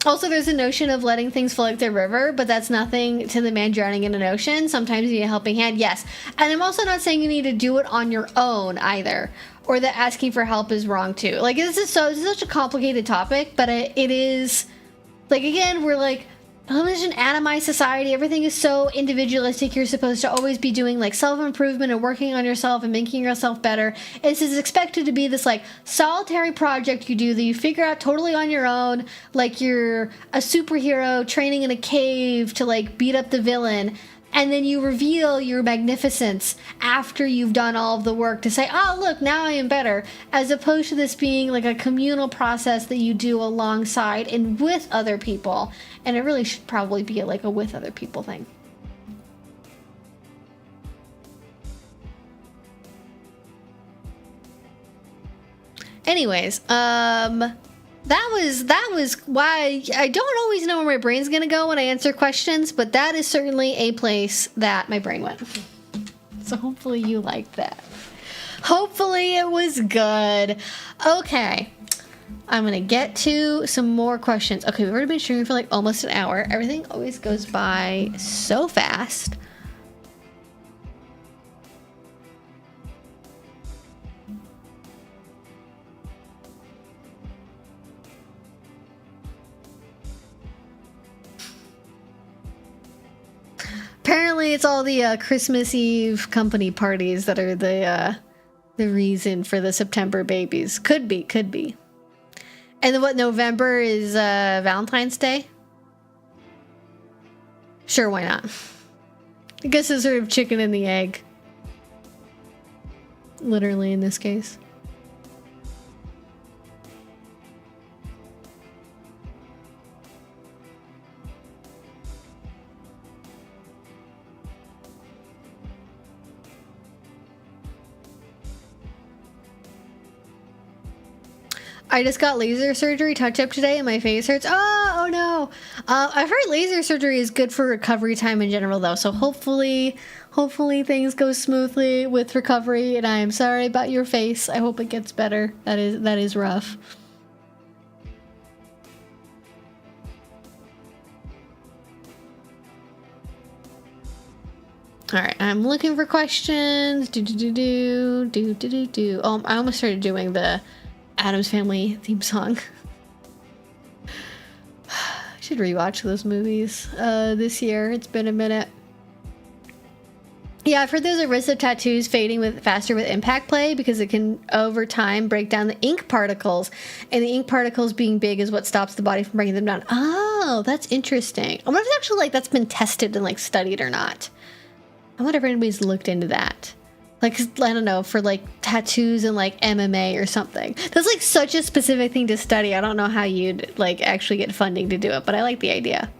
Also, there's a notion of letting things flow like the river, but that's nothing to the man drowning in an ocean. Sometimes you need a helping hand, yes. And I'm also not saying you need to do it on your own either, or that asking for help is wrong too. Like, this is such a complicated topic, but it is, like, again, we're like, oh, this is an atomized society. Everything is so individualistic. You're supposed to always be doing like self-improvement and working on yourself and making yourself better. This is expected to be this like solitary project you do that you figure out totally on your own. Like you're a superhero training in a cave to like beat up the villain. And then you reveal your magnificence after you've done all of the work to say, oh, look, now I am better. As opposed to this being like a communal process that you do alongside and with other people. And it really should probably be like a with other people thing. Anyways, that was why I don't always know where my brain's gonna go when I answer questions, but that is certainly a place that my brain went. So hopefully you liked that. Hopefully it was good. Okay, I'm gonna get to some more questions. Okay, we've already been streaming for like almost an hour. Everything always goes by so fast. Apparently, it's all the Christmas Eve company parties that are the reason for the September babies. Could be. And then what, November is Valentine's Day? Sure, why not? I guess it's sort of chicken and the egg. Literally in this case. I just got laser surgery touch-up today and my face hurts. Oh no. I've heard laser surgery is good for recovery time in general though. So hopefully things go smoothly with recovery, and I am sorry about your face. I hope it gets better. That is rough. All right, I'm looking for questions. Oh, I almost started doing the Addams Family theme song. I should rewatch those movies this year. It's been a minute. Yeah, I've heard there's a risk of tattoos fading faster with impact play because it can over time break down the ink particles, and the ink particles being big is what stops the body from breaking them down. Oh, that's interesting. I wonder if it's actually like that's been tested and like studied or not. I wonder if anybody's looked into that. Like, I don't know, for like tattoos and like MMA or something. That's like such a specific thing to study. I don't know how you'd like actually get funding to do it, but I like the idea.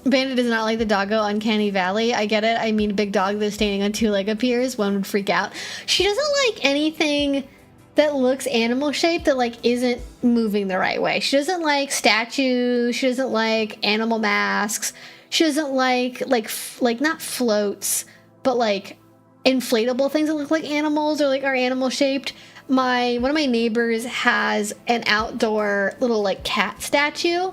Bandit does not like the doggo Uncanny Valley. I get it. I mean, a big dog that's standing on two leg appears. One would freak out. She doesn't like anything that looks animal shaped that like isn't moving the right way. She doesn't like statues. She doesn't like animal masks. She doesn't like not floats, but like inflatable things that look like animals or like are animal shaped. One of my neighbors has an outdoor little like cat statue,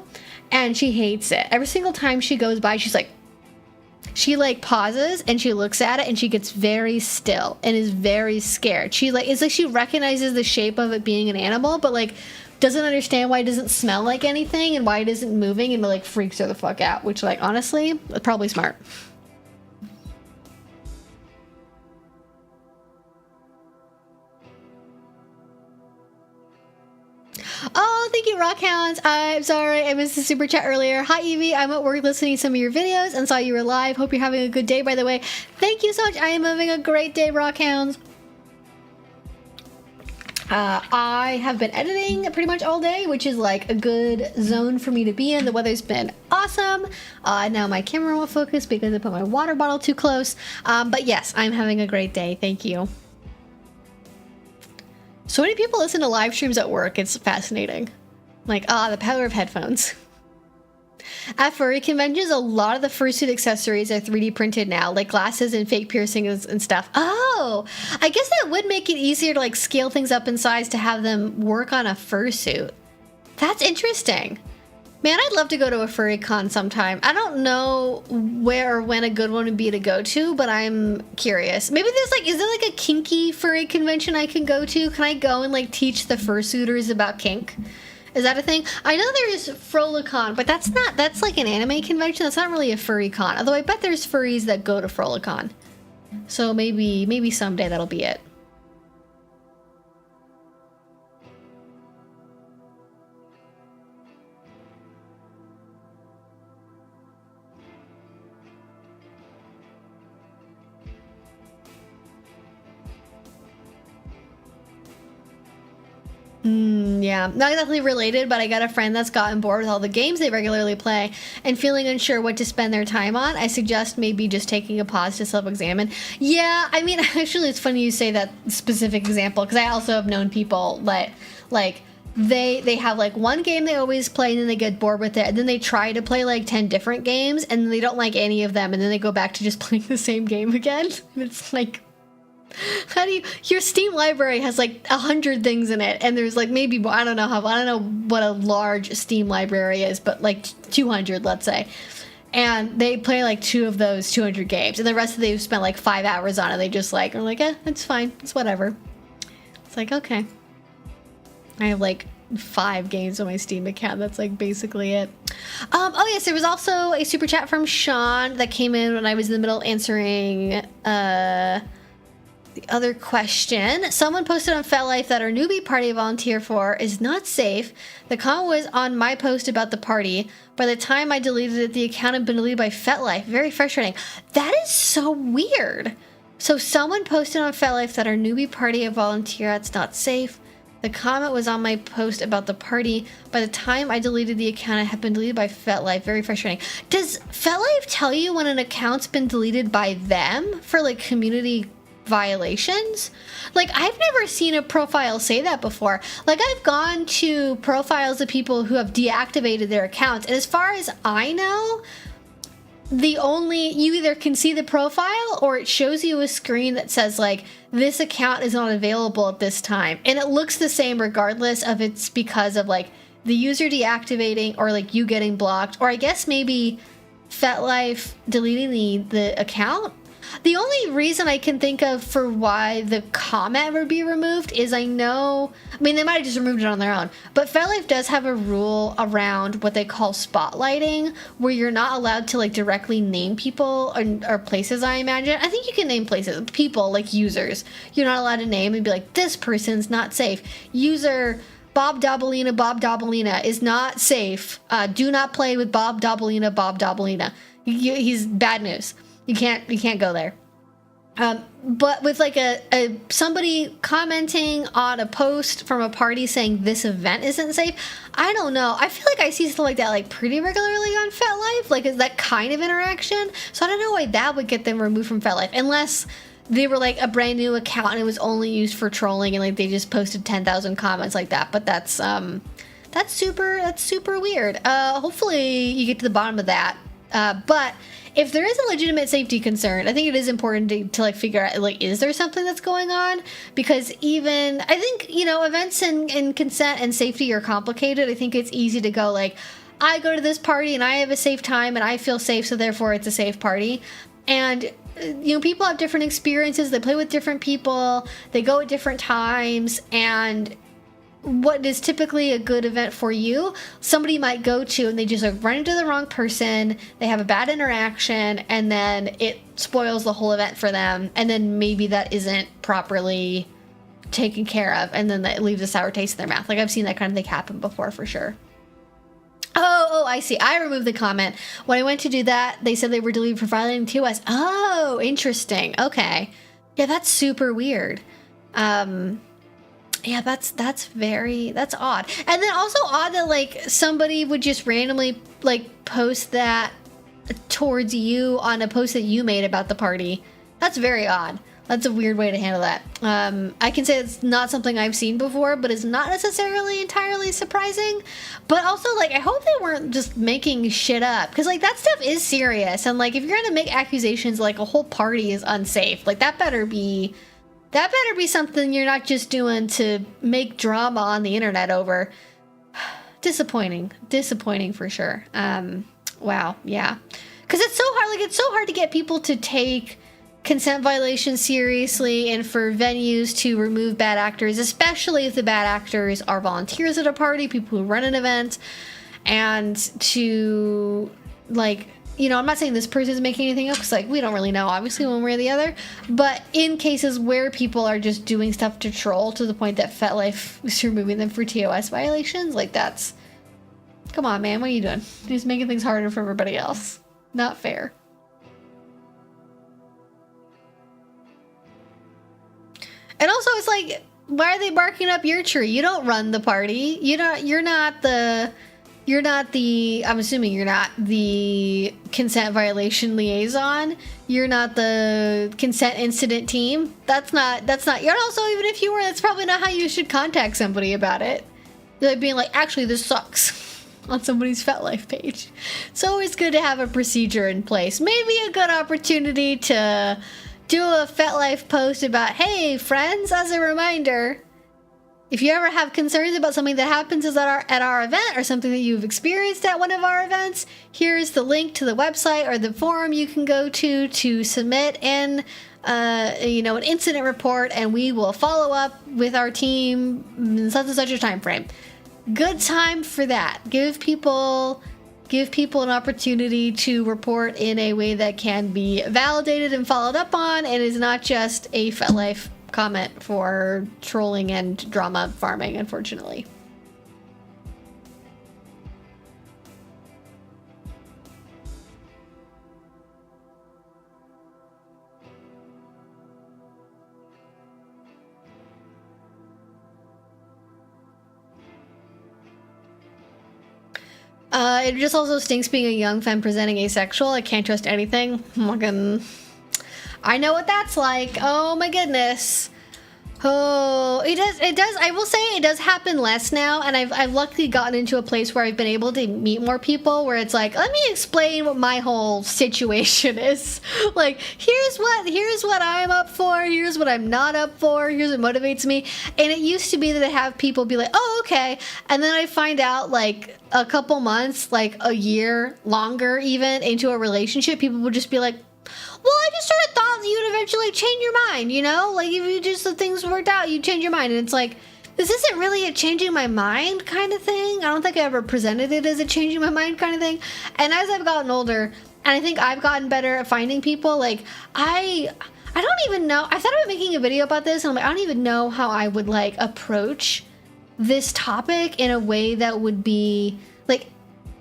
and she hates it. Every single time she goes by, she like pauses and she looks at it and she gets very still and is very scared. It's like she recognizes the shape of it being an animal, but like doesn't understand why it doesn't smell like anything and why it isn't moving, and it like freaks her the fuck out, which like honestly, probably smart. Oh, thank you, Rockhounds. I'm sorry, I missed the super chat earlier. Hi, Evie. I'm at work listening to some of your videos and saw you were live. Hope you're having a good day, by the way. Thank you so much. I am having a great day, Rockhounds. I have been editing pretty much all day, which is like a good zone for me to be in. The weather's been awesome. Now my camera won't focus because I put my water bottle too close. But yes, I'm having a great day. Thank you. So many people listen to live streams at work. It's fascinating. Like, the power of headphones. At furry conventions, a lot of the fursuit accessories are 3D printed now, like glasses and fake piercings and stuff. Oh, Oh, I guess that would make it easier to like scale things up in size to have them work on a fursuit. That's interesting. Man, I'd love to go to a furry con sometime. I don't know where or when a good one would be to go to, but I'm curious. Maybe there's like, is there like a kinky furry convention I can go to? Can I go and like teach the fursuiters about kink? Is that a thing? I know there's Frolicon, but that's like an anime convention. That's not really a furry con. Although I bet there's furries that go to Frolicon. So maybe someday that'll be it. Yeah, not exactly related, but I got a friend that's gotten bored with all the games they regularly play and feeling unsure what to spend their time on. I suggest maybe just taking a pause to self-examine. Yeah, I mean, actually, it's funny you say that specific example, because I also have known people that, like, they have, like, one game they always play, and then they get bored with it, and then they try to play, like, 10 different games, and they don't like any of them, and then they go back to just playing the same game again. And it's like... How do you, your Steam library has like 100 things in it, and there's like maybe, I don't know what a large Steam library is, but like 200, let's say. And they play like 2 of those 200 games, and the rest of they've spent like 5 hours on it. They just like, are like, it's fine, it's whatever. It's like, okay. I have like 5 games on my Steam account. That's like basically it. Oh yes, there was also a super chat from Sean that came in when I was in the middle answering, the other question. Someone posted on FetLife that our newbie party I volunteer for is not safe. The comment was on my post about the party. By the time I deleted it, the account had been deleted by FetLife. Very frustrating. That is so weird. So someone posted on FetLife that our newbie party I volunteer at's not safe. The comment was on my post about the party. By the time I deleted the account, it had been deleted by FetLife. Very frustrating. Does FetLife tell you when an account's been deleted by them for like community violations? Like, I've never seen a profile say that before. Like, I've gone to profiles of people who have deactivated their accounts, and as far as I know, you either can see the profile or it shows you a screen that says like, this account is not available at this time, and it looks the same regardless of it's because of like the user deactivating or like you getting blocked, or I guess maybe FetLife deleting the account. The only reason I can think of for why the comment would be removed is I mean, they might have just removed it on their own, but FetLife does have a rule around what they call spotlighting, where you're not allowed to like directly name people or places, I imagine. I think you can name places, people, like users. You're not allowed to name and be like, this person's not safe. User Bob Dobalina is not safe. Do not play with Bob Dobalina. He's bad news. You can't go there. But with like a somebody commenting on a post from a party saying this event isn't safe, I don't know. I feel like I see stuff like that like pretty regularly on FetLife. Like, is that kind of interaction? So I don't know why that would get them removed from FetLife, unless they were like a brand new account and it was only used for trolling and like they just posted 10,000 comments like that. But that's super weird. Hopefully you get to the bottom of that. But if there is a legitimate safety concern, I think it is important to like figure out, like, is there something that's going on? Because even, I think, events and consent and safety are complicated. I think it's easy to go like, I go to this party and I have a safe time and I feel safe, so therefore it's a safe party. And, people have different experiences. They play with different people. They go at different times. And what is typically a good event for you, somebody might go to and they just like run into the wrong person, they have a bad interaction, and then it spoils the whole event for them, and then maybe that isn't properly taken care of, and then that leaves a sour taste in their mouth. Like, I've seen that kind of thing happen before for sure. Oh, I see. I removed the comment. When I went to do that, they said they were deleted for violating TOS. Oh, interesting. Okay. Yeah, that's super weird. Yeah, that's odd. And then also odd that like somebody would just randomly like post that towards you on a post that you made about the party. That's very odd. That's a weird way to handle that. I can say it's not something I've seen before, but it's not necessarily entirely surprising. But also, like, I hope they weren't just making shit up, because like that stuff is serious. And like, if you're gonna make accusations like a whole party is unsafe, like that better be That better be something you're not just doing to make drama on the internet over. Disappointing for sure. Wow, yeah. Because it's so hard, like, it's so hard to get people to take consent violations seriously and for venues to remove bad actors, especially if the bad actors are volunteers at a party, people who run an event, and to, like, you know, I'm not saying this person's making anything up, because, like, we don't really know, obviously, one way or the other, but in cases where people are just doing stuff to troll to the point that FetLife is removing them for TOS violations, like, that's, come on, man, what are you doing? You're just making things harder for everybody else. Not fair. And also, it's like, why are they barking up your tree? You don't run the party. You're not the, I'm assuming you're not the consent violation liaison. You're not the consent incident team. That's not, you're also, even if you were, that's probably not how you should contact somebody about it. Like being like, actually, this sucks on somebody's FetLife page. It's always good to have a procedure in place. Maybe a good opportunity to do a FetLife post about, hey, friends, as a reminder, if you ever have concerns about something that happens at our event or something that you've experienced at one of our events, here's the link to the website or the forum you can go to submit an incident report, and we will follow up with our team in such and such a time frame. Good time for that. Give people an opportunity to report in a way that can be validated and followed up on, and is not just a FetLife comment for trolling and drama farming, unfortunately. It just also stinks being a young femme presenting asexual. I can't trust anything. I know what that's like. Oh my goodness. Oh, it does. I will say it does happen less now, and I've luckily gotten into a place where I've been able to meet more people where it's like, let me explain what my whole situation is. Like, here's what I'm up for, here's what I'm not up for, here's what motivates me. And it used to be that I'd have people be like, oh, okay. And then I find out, like, a couple months, like a year, longer even, into a relationship, people would just be like, well, I just sort of thought you'd eventually change your mind, you know? Like, if you just, the things worked out, you'd change your mind. And it's like, this isn't really a changing my mind kind of thing. I don't think I ever presented it as a changing my mind kind of thing. And as I've gotten older, and I think I've gotten better at finding people, like, I don't even know. I thought about making a video about this, and I'm like, I don't even know how I would, like, approach this topic in a way that would be, like,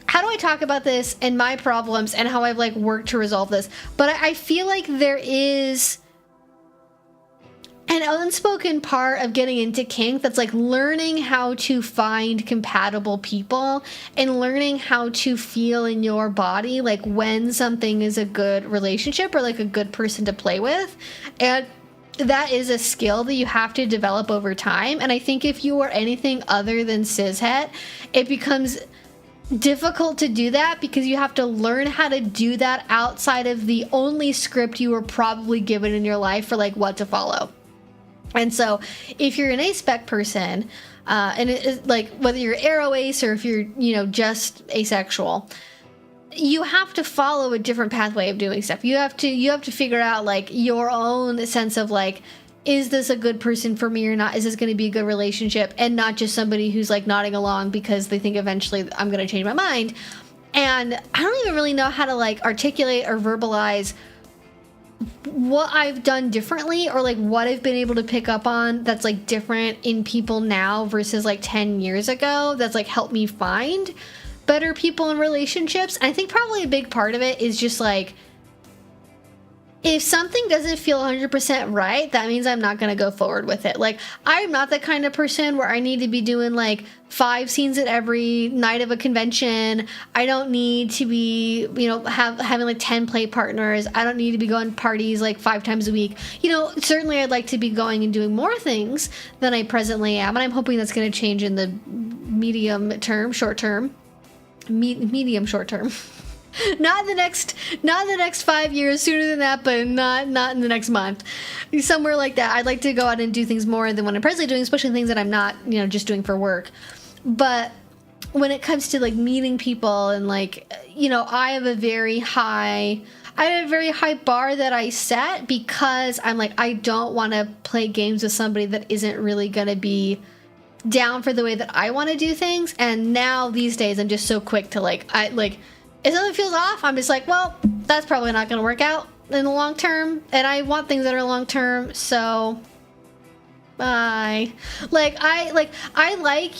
how do I talk about this and my problems and how I've, like, worked to resolve this? But I feel like there is an unspoken part of getting into kink that's, like, learning how to find compatible people and learning how to feel in your body, like, when something is a good relationship or, like, a good person to play with. And that is a skill that you have to develop over time. And I think if you are anything other than cishet, it becomes difficult to do that because you have to learn how to do that outside of the only script you were probably given in your life for, like, what to follow. And so if you're an aspec person, and it is, like, whether you're aroace or if you're, you know, just asexual, you have to follow a different pathway of doing stuff. You have to figure out, like, your own sense of, like, is this a good person for me or not? Is this going to be a good relationship? And not just somebody who's, like, nodding along because they think eventually I'm going to change my mind. And I don't even really know how to, like, articulate or verbalize what I've done differently, or, like, what I've been able to pick up on that's, like, different in people now versus, like, 10 years ago that's, like, helped me find better people in relationships. And I think probably a big part of it is just, like, if something doesn't feel 100% right, that means I'm not going to go forward with it. Like, I'm not the kind of person where I need to be doing, like, 5 scenes at every night of a convention. I don't need to be, you know, having, like, 10 play partners. I don't need to be going to parties, like, 5 times a week. You know, certainly I'd like to be going and doing more things than I presently am. And I'm hoping that's going to change in the medium term, short term. Medium short term. Not in the next 5 years, sooner than that, but not in the next month. Somewhere like that. I'd like to go out and do things more than what I'm presently doing, especially things that I'm not, just doing for work. But when it comes to like meeting people and like, I have a very high bar that I set, because I'm like, I don't want to play games with somebody that isn't really going to be down for the way that I want to do things. And now these days I'm just so quick to if something feels off, I'm just like, well, that's probably not going to work out in the long term, and I want things that are long term, so bye. I like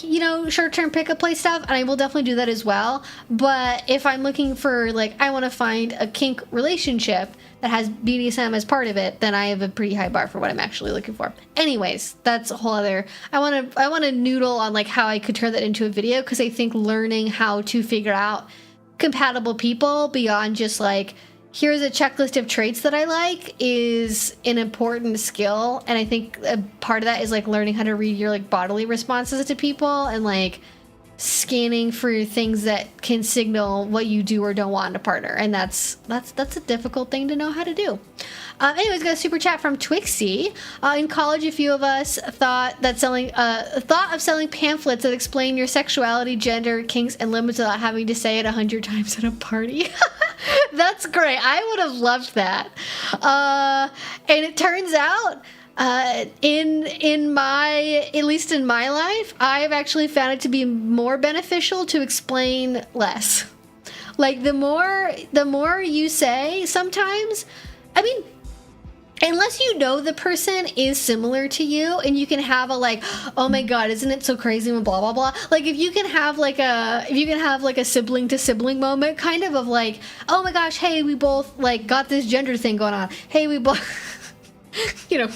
short-term pick-up play stuff, and I will definitely do that as well. But if I'm looking for I want to find a kink relationship that has BDSM as part of it, then I have a pretty high bar for what I'm actually looking for. Anyways, that's a whole other. I want to noodle on how I could turn that into a video, because I think learning how to figure out compatible people beyond just here's a checklist of traits that I like is an important skill. And I think a part of that is learning how to read your bodily responses to people, and scanning for things that can signal what you do or don't want in a partner. And that's a difficult thing to know how to do. Anyways, got a super chat from Twixie. In college, a few of us thought of selling pamphlets that explain your sexuality, gender, kinks, and limits without having to say it 100 times at a party. That's great. I would have loved that. And it turns out, at least in my life, I have actually found it to be more beneficial to explain less. The more you say, sometimes, unless the person is similar to you, and you can have a oh my god, isn't it so crazy when blah blah blah. If you can have a sibling to sibling moment, kind of oh my gosh, hey, we both got this gender thing going on. Hey, we both you know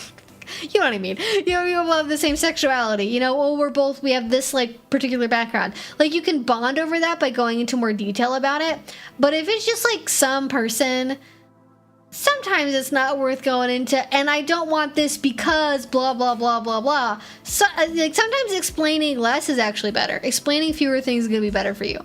what I mean. We both have the same sexuality. We have this particular background. You can bond over that by going into more detail about it. But if it's just some person, sometimes it's not worth going into, and I don't want this because blah blah blah blah blah. So sometimes explaining less is actually better. Explaining fewer things is going to be better for you.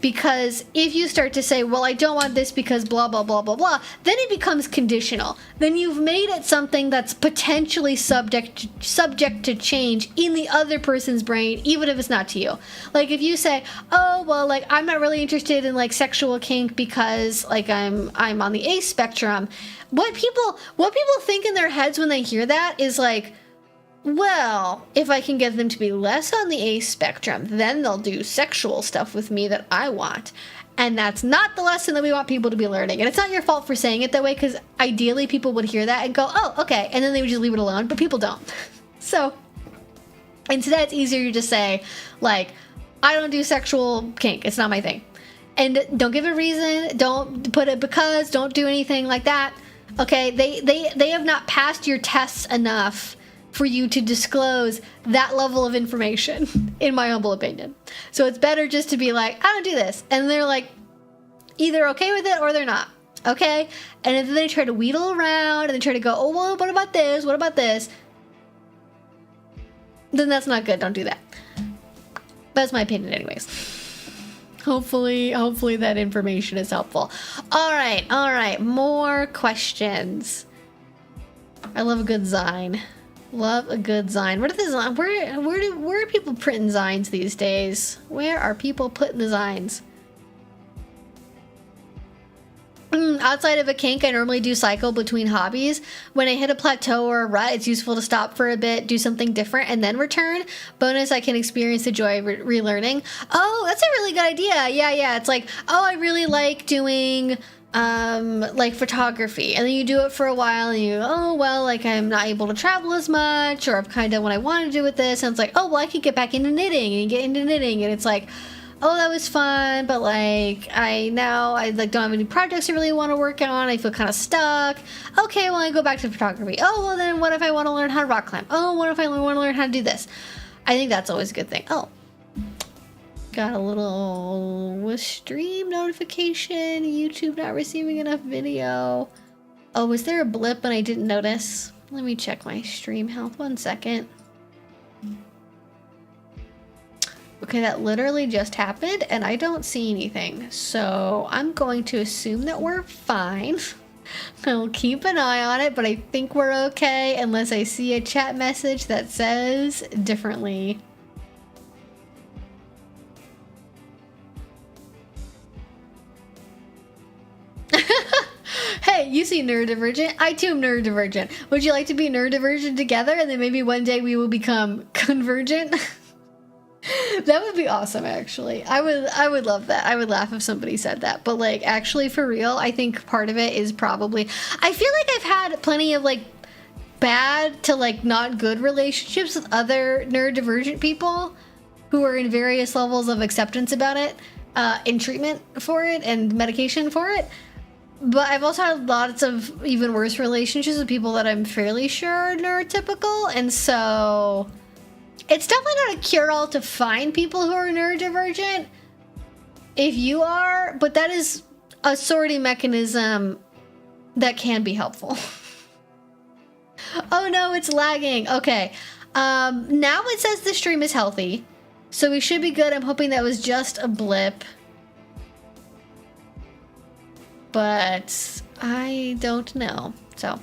Because if you start to say, well, I don't want this because blah, blah, blah, blah, blah, then it becomes conditional. Then you've made it something that's potentially subject to change in the other person's brain, even if it's not to you. If you say, oh, well, I'm not really interested in sexual kink because I'm on the ace spectrum. What people think in their heads when they hear that is well, if I can get them to be less on the ace spectrum, then they'll do sexual stuff with me that I want. And that's not the lesson that we want people to be learning. And it's not your fault for saying it that way, because ideally people would hear that and go, oh, okay. And then they would just leave it alone, but people don't. So instead, it's easier to just say, I don't do sexual kink. It's not my thing. And don't give a reason. Don't put it because. Don't do anything like that. Okay, they have not passed your tests enough for you to disclose that level of information, in my humble opinion. So it's better just to be I don't do this. And they're either okay with it or they're not. Okay? And if they try to wheedle around and they try to go, oh, well, what about this? What about this? Then that's not good. Don't do that. That's my opinion anyways. Hopefully that information is helpful. All right. More questions. I love a good zine. Love a good zine. Where are people printing zines these days? Where are people putting the zines? Outside of a kink, I normally do cycle between hobbies. When I hit a plateau or a rut, it's useful to stop for a bit, do something different, and then return. Bonus, I can experience the joy of relearning. Oh, that's a really good idea. Yeah. It's I really like doing photography, and then you do it for a while and you, oh, well, I'm not able to travel as much, or I've kind of what I want to do with this, and it's oh, well, I could get back into knitting, and you get into knitting, and it's oh, that was fun, but I don't have any projects I really want to work on. I feel kind of stuck. Okay, well, I go back to photography. Oh, well, then what if I want to learn how to rock climb? Oh, what if I want to learn how to do this? I think that's always a good thing. Oh, got a little stream notification. YouTube not receiving enough video. Oh, was there a blip and I didn't notice? Let me check my stream health. 1 second. Okay, that literally just happened and I don't see anything. So I'm going to assume that we're fine. I'll keep an eye on it, but I think we're okay unless I see a chat message that says differently. Hey, you see neurodivergent? I too am neurodivergent. Would you like to be neurodivergent together and then maybe one day we will become convergent? That would be awesome, actually. I would love that. I would laugh if somebody said that. But like, actually, for real, I think part of it is probably, I feel like I've had plenty of like bad to like not good relationships with other neurodivergent people who are in various levels of acceptance about it, in treatment for it and medication for it. But I've also had lots of even worse relationships with people that I'm fairly sure are neurotypical, and so it's definitely not a cure-all to find people who are neurodivergent if you are, but that is a sorting mechanism that can be helpful. Oh no, it's lagging. Okay. Now it says the stream is healthy, so we should be good. I'm hoping that was just a blip. But I don't know, so.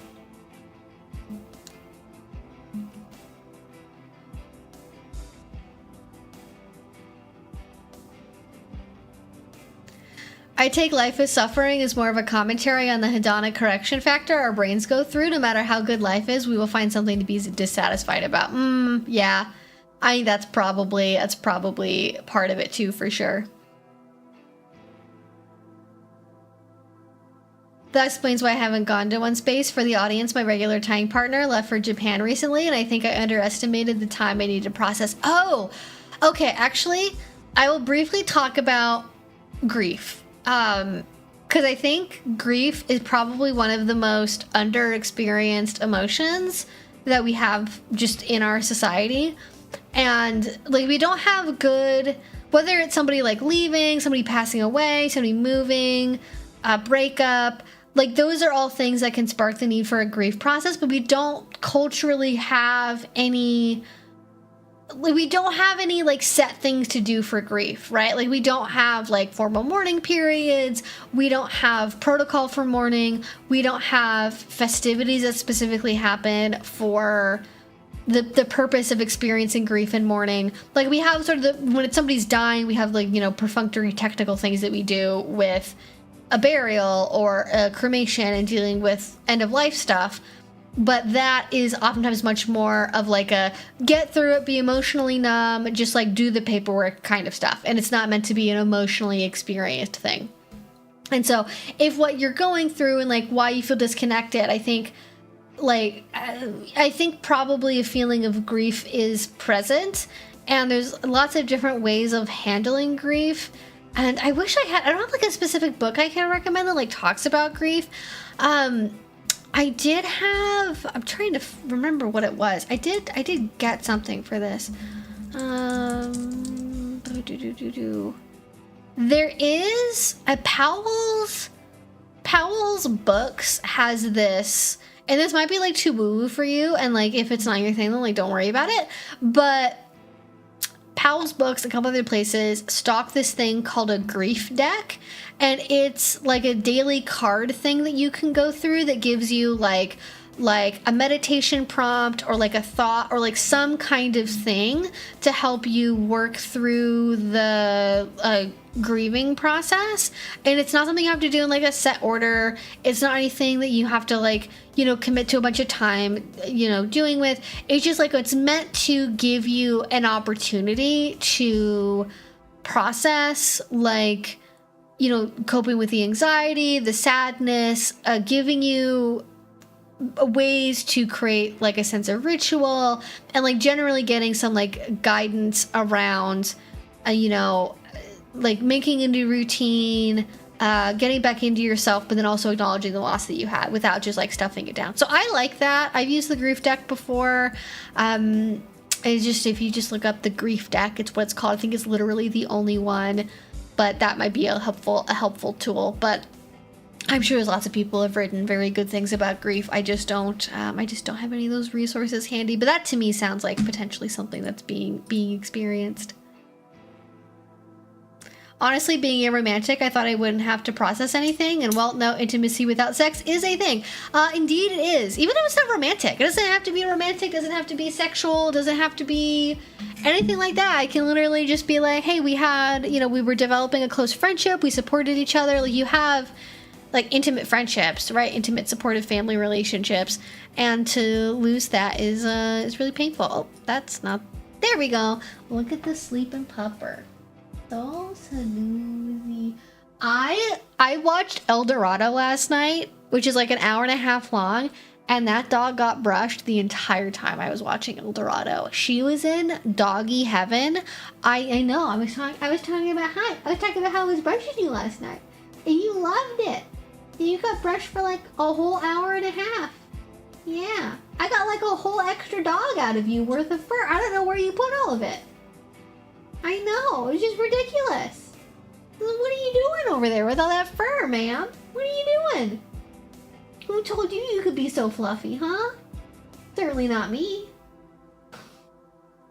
I take life as suffering as more of a commentary on the hedonic correction factor our brains go through. No matter how good life is, we will find something to be dissatisfied about. Yeah. I think that's probably part of it too, for sure. That explains why I haven't gone to one space. For the audience, my regular tying partner left for Japan recently, and I think I underestimated the time I need to process. Oh, okay. Actually, I will briefly talk about grief. Because I think grief is probably one of the most underexperienced emotions that we have just in our society. And like, we don't have good, whether it's somebody like leaving, somebody passing away, somebody moving, a breakup, like those are all things that can spark the need for a grief process, but we don't culturally have any, like set things to do for grief, right? Like we don't have like formal mourning periods. We don't have protocol for mourning. We don't have festivities that specifically happen for the purpose of experiencing grief and mourning. Like we have sort of when it's somebody's dying, we have like, you know, perfunctory technical things that we do with a burial or a cremation and dealing with end of life stuff. But that is oftentimes much more of like a get through it, be emotionally numb, just like do the paperwork kind of stuff. And it's not meant to be an emotionally experienced thing. And so if what you're going through and like why you feel disconnected, I think probably a feeling of grief is present, and there's lots of different ways of handling grief. And I wish I don't have like a specific book I can recommend that like talks about grief. I did have, I'm trying to remember what it was. I did get something for this. There is a Powell's Books has this, and this might be like too woo-woo for you, and like if it's not your thing, then like don't worry about it. But Powell's Books, a couple other places, stock this thing called a grief deck, and it's like a daily card thing that you can go through that gives you like a meditation prompt or like a thought or like some kind of thing to help you work through the grieving process. And it's not something you have to do in like a set order. It's not anything that you have to like, you know, commit to a bunch of time, you know, doing with. It's just like it's meant to give you an opportunity to process, like, you know, coping with the anxiety, the sadness, giving you ways to create like a sense of ritual, and like generally getting some like guidance around, you know, like making a new routine, getting back into yourself, but then also acknowledging the loss that you had without just like stuffing it down. So I like that. I've used the grief deck before. It's just, if you just look up the grief deck, it's what it's called. I think it's literally the only one, but that might be a helpful tool. But I'm sure there's lots of people have written very good things about grief. I just don't have any of those resources handy. But that to me sounds like potentially something that's being experienced. honestly, being aromantic, I thought I wouldn't have to process anything. And well, no, intimacy without sex is a thing. Indeed, it is. Even if it's not romantic. It doesn't have to be romantic, doesn't have to be sexual, doesn't have to be anything like that. I can literally just be like, hey, we had, you know, we were developing a close friendship. We supported each other. Like, you have, like, intimate friendships, right? Intimate, supportive family relationships. And to lose that is really painful. Oh, that's not... There we go. Look at the sleeping pupper. So snoozy. I watched El Dorado last night, which is like an hour and a half long, and that dog got brushed the entire time I was watching El Dorado. She was in doggy heaven. I know. I was talking about how I was brushing you last night, and you loved it. And you got brushed for like a whole hour and a half. Yeah, I got like a whole extra dog out of you worth of fur. I don't know where you put all of it. I know, it's just ridiculous. What are you doing over there with all that fur, ma'am? What are you doing? Who told you you could be so fluffy, huh? Certainly not me.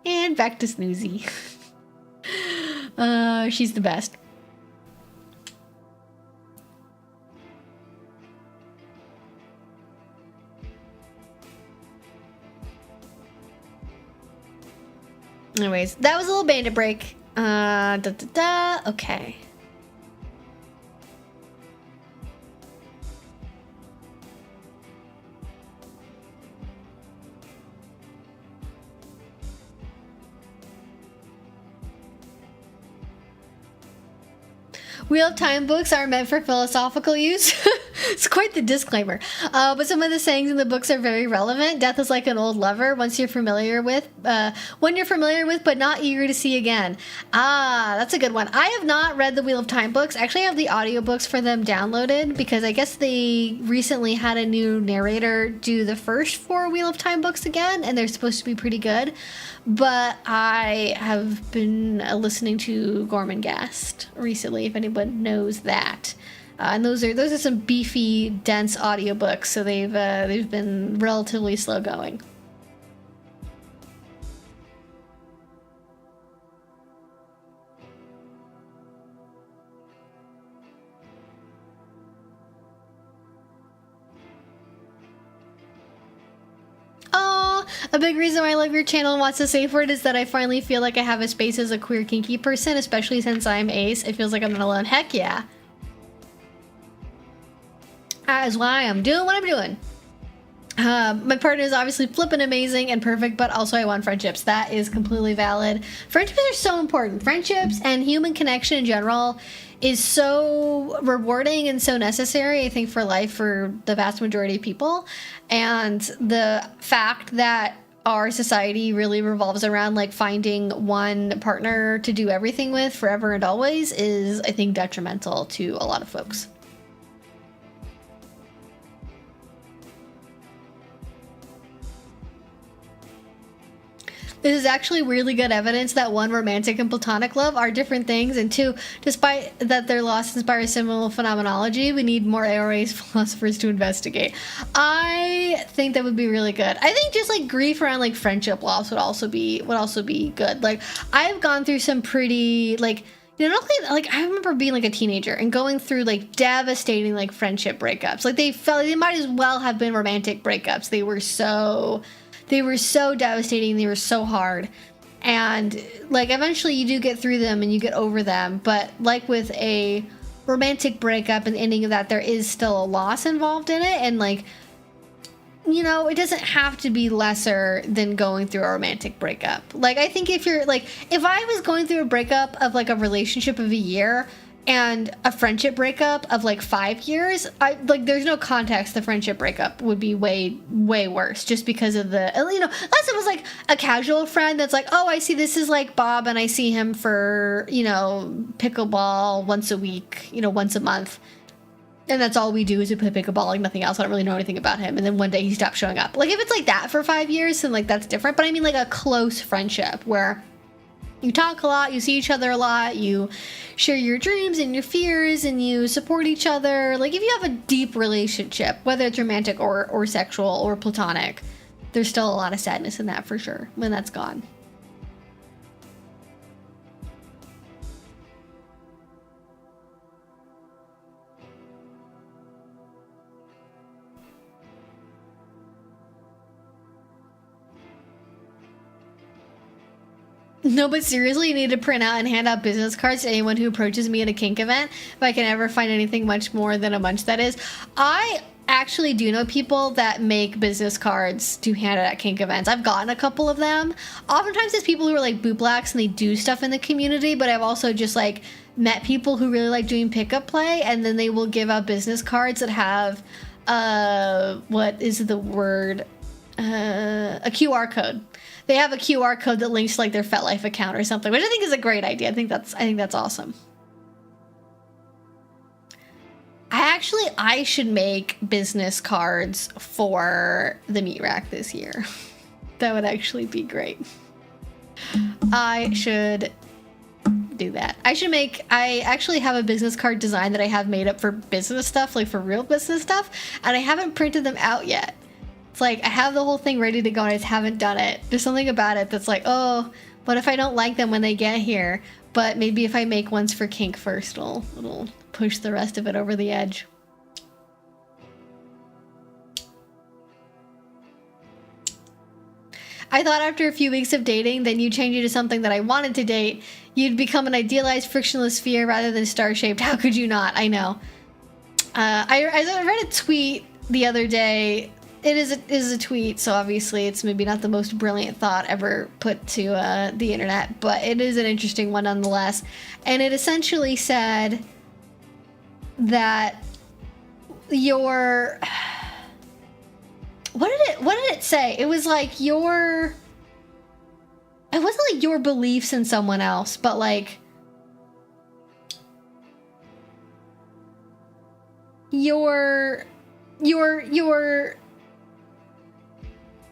And back to Snoozy. She's the best. Anyways, that was a little bandit break. Okay. Wheel of Time books are meant for philosophical use. It's quite the disclaimer. But some of the sayings in the books are very relevant. Death is like an old lover one you're familiar with, but not eager to see again. Ah, that's a good one. I have not read the Wheel of Time books. Actually, I have the audiobooks for them downloaded because I guess they recently had a new narrator do the first 4 Wheel of Time books again, and they're supposed to be pretty good. But I have been listening to Gorman Guest recently, if anyone knows that. And those are some beefy, dense audiobooks, so they've been relatively slow going. A big reason why I love your channel and wants to say for it is that I finally feel like I have a space as a queer kinky person, especially since I'm ace. It feels like I'm not alone. Heck yeah. That is why I'm doing what I'm doing. My partner is obviously flippin' amazing and perfect, but also I want friendships. That is completely valid. Friendships are so important. Friendships and human connection in general is so rewarding and so necessary, I think, for life for the vast majority of people. And the fact that our society really revolves around like finding one partner to do everything with forever and always is, I think, detrimental to a lot of folks. This is actually really good evidence that 1, romantic and platonic love are different things, and 2, despite that their loss inspires similar phenomenology, we need more ARA's philosophers to investigate. I think that would be really good. I think just like grief around like friendship loss would also be good. Like, I've gone through some pretty like, you know, like I remember being like a teenager and going through like devastating like friendship breakups. Like they might as well have been romantic breakups. They were so devastating. They were so hard. And like eventually you do get through them and you get over them. But like with a romantic breakup and the ending of that, there is still a loss involved in it. And like, you know, it doesn't have to be lesser than going through a romantic breakup. Like, I think if you're like, if I was going through a breakup of like a relationship of a year and a friendship breakup of like 5 years, I like, there's no context. The friendship breakup would be way worse just because of the, you know, unless it was like a casual friend that's like, oh, I see this is like Bob and I see him for, you know, pickleball once a week, you know, once a month. And that's all we do is we play pickleball, like nothing else. I don't really know anything about him. And then one day he stopped showing up. Like if it's like that for 5 years, then like that's different. But I mean like a close friendship where you talk a lot, you see each other a lot, you share your dreams and your fears, and you support each other. Like, if you have a deep relationship, whether it's romantic or sexual or platonic, there's still a lot of sadness in that for sure when that's gone. No, but seriously, you need to print out and hand out business cards to anyone who approaches me at a kink event. If I can ever find anything much more than a munch, that is. I actually do know people that make business cards to hand out at kink events. I've gotten a couple of them. Oftentimes it's people who are like boot blacks and they do stuff in the community, but I've also just like met people who really like doing pickup play, and then they will give out business cards that have, what is the word? A QR code. They have a QR code that links to like their FetLife account or something, which I think is a great idea. I think that's awesome. I should make business cards for the meat rack this year. That would actually be great. I should do that. I actually have a business card design that I have made up for business stuff, like for real business stuff, and I haven't printed them out yet. It's like I have the whole thing ready to go and I just haven't done it. There's something about it that's like, oh, what if I don't like them when they get here? But maybe if I make ones for kink first, it'll push the rest of it over the edge. I thought after a few weeks of dating, then you change it to something that I wanted to date. You'd become an idealized frictionless sphere rather than star-shaped. How could you not? I know. I read a tweet the other day. It is a tweet, so obviously it's maybe not the most brilliant thought ever put to the internet, but it is an interesting one nonetheless. And it essentially said that your... What did it say? It was like it wasn't like your beliefs in someone else, but like your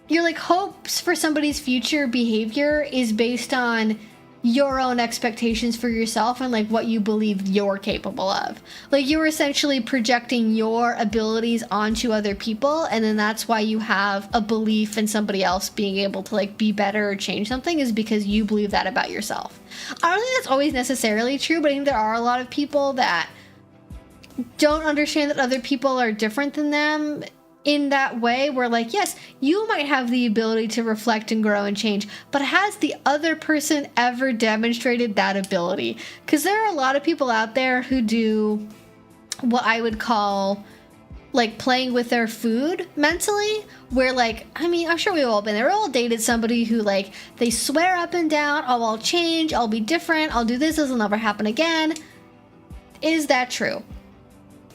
like hopes for somebody's future behavior is based on your own expectations for yourself and like what you believe you're capable of. Like you're essentially projecting your abilities onto other people, and then that's why you have a belief in somebody else being able to like be better or change something, is because you believe that about yourself. I don't think that's always necessarily true, but I think there are a lot of people that don't understand that other people are different than them in that way, where like, yes, you might have the ability to reflect and grow and change, but has the other person ever demonstrated that ability? Because there are a lot of people out there who do what I would call like playing with their food mentally, where like, I mean, I'm sure we've all been there. We all dated somebody who like, they swear up and down, oh, I'll change, I'll be different, I'll do this will never happen again. Is that true?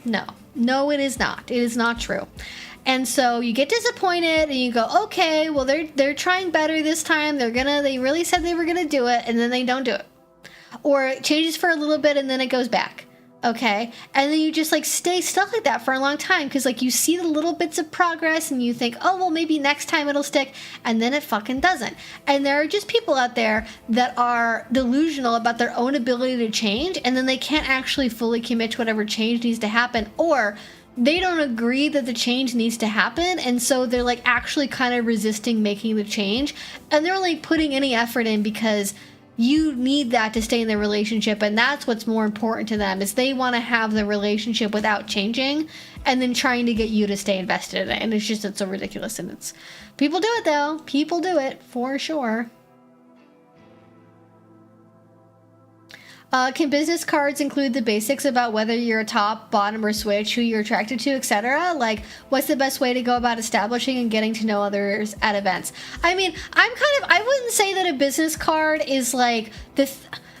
No, it is not. It is not true. And so you get disappointed and you go, okay, well, they're trying better this time. They really said they were gonna do it, and then they don't do it. Or it changes for a little bit and then it goes back. Okay. And then you just like stay stuck like that for a long time, because like you see the little bits of progress and you think, oh, well, maybe next time it'll stick, and then it fucking doesn't. And there are just people out there that are delusional about their own ability to change, and then they can't actually fully commit to whatever change needs to happen, or they don't agree that the change needs to happen, and so they're like actually kind of resisting making the change, and they're like putting any effort in because you need that to stay in the relationship, and that's what's more important to them, is they want to have the relationship without changing, and then trying to get you to stay invested in it. And it's so ridiculous. And it's, people do it though. People do it for sure. Can business cards include the basics about whether you're a top, bottom, or switch, who you're attracted to, etc.? Like, what's the best way to go about establishing and getting to know others at events? I mean, I wouldn't say that a business card is like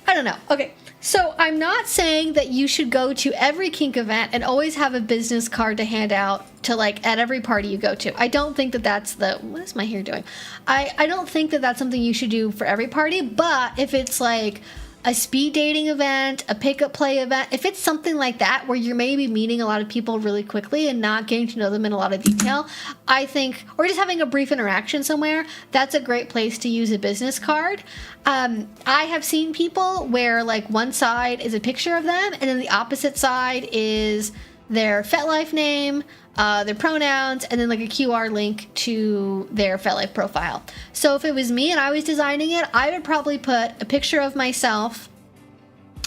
I don't know. Okay, so I'm not saying that you should go to every kink event and always have a business card to hand out to like at every party you go to. I don't think that that's what is my hair doing? I don't think that that's something you should do for every party, but if it's like a speed dating event, a pickup play event, if it's something like that where you're maybe meeting a lot of people really quickly and not getting to know them in a lot of detail, I think, or just having a brief interaction somewhere, that's a great place to use a business card. I have seen people where like one side is a picture of them and then the opposite side is their FetLife name, their pronouns, and then like a QR link to their FetLife profile. So if it was me and I was designing it, I would probably put a picture of myself,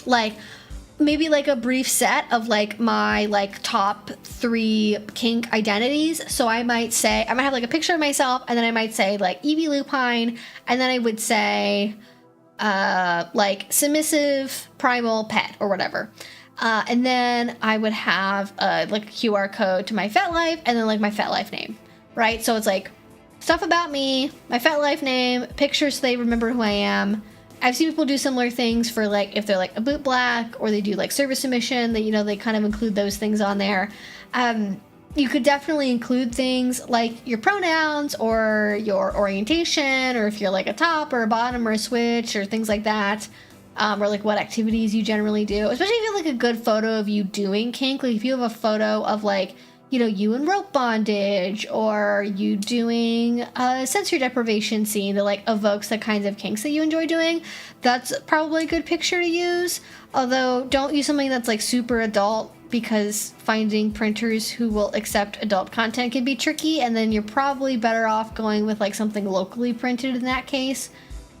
like maybe like a brief set of like my like top 3 kink identities. So I might have like a picture of myself, and then I might say like Evie Lupine, and then I would say like submissive primal pet or whatever. And then I would have like a QR code to my FetLife and then like my FetLife name, right? So it's like stuff about me, my FetLife name, pictures so they remember who I am. I've seen people do similar things for like if they're like a boot black or they do like service submission, that, you know, they kind of include those things on there. You could definitely include things like your pronouns or your orientation, or if you're like a top or a bottom or a switch or things like that, or like what activities you generally do, especially if you have like a good photo of you doing kink. Like if you have a photo of like, you know, you in rope bondage or you doing a sensory deprivation scene that like evokes the kinds of kinks that you enjoy doing, that's probably a good picture to use. Although don't use something that's like super adult, because finding printers who will accept adult content can be tricky, and then you're probably better off going with like something locally printed in that case,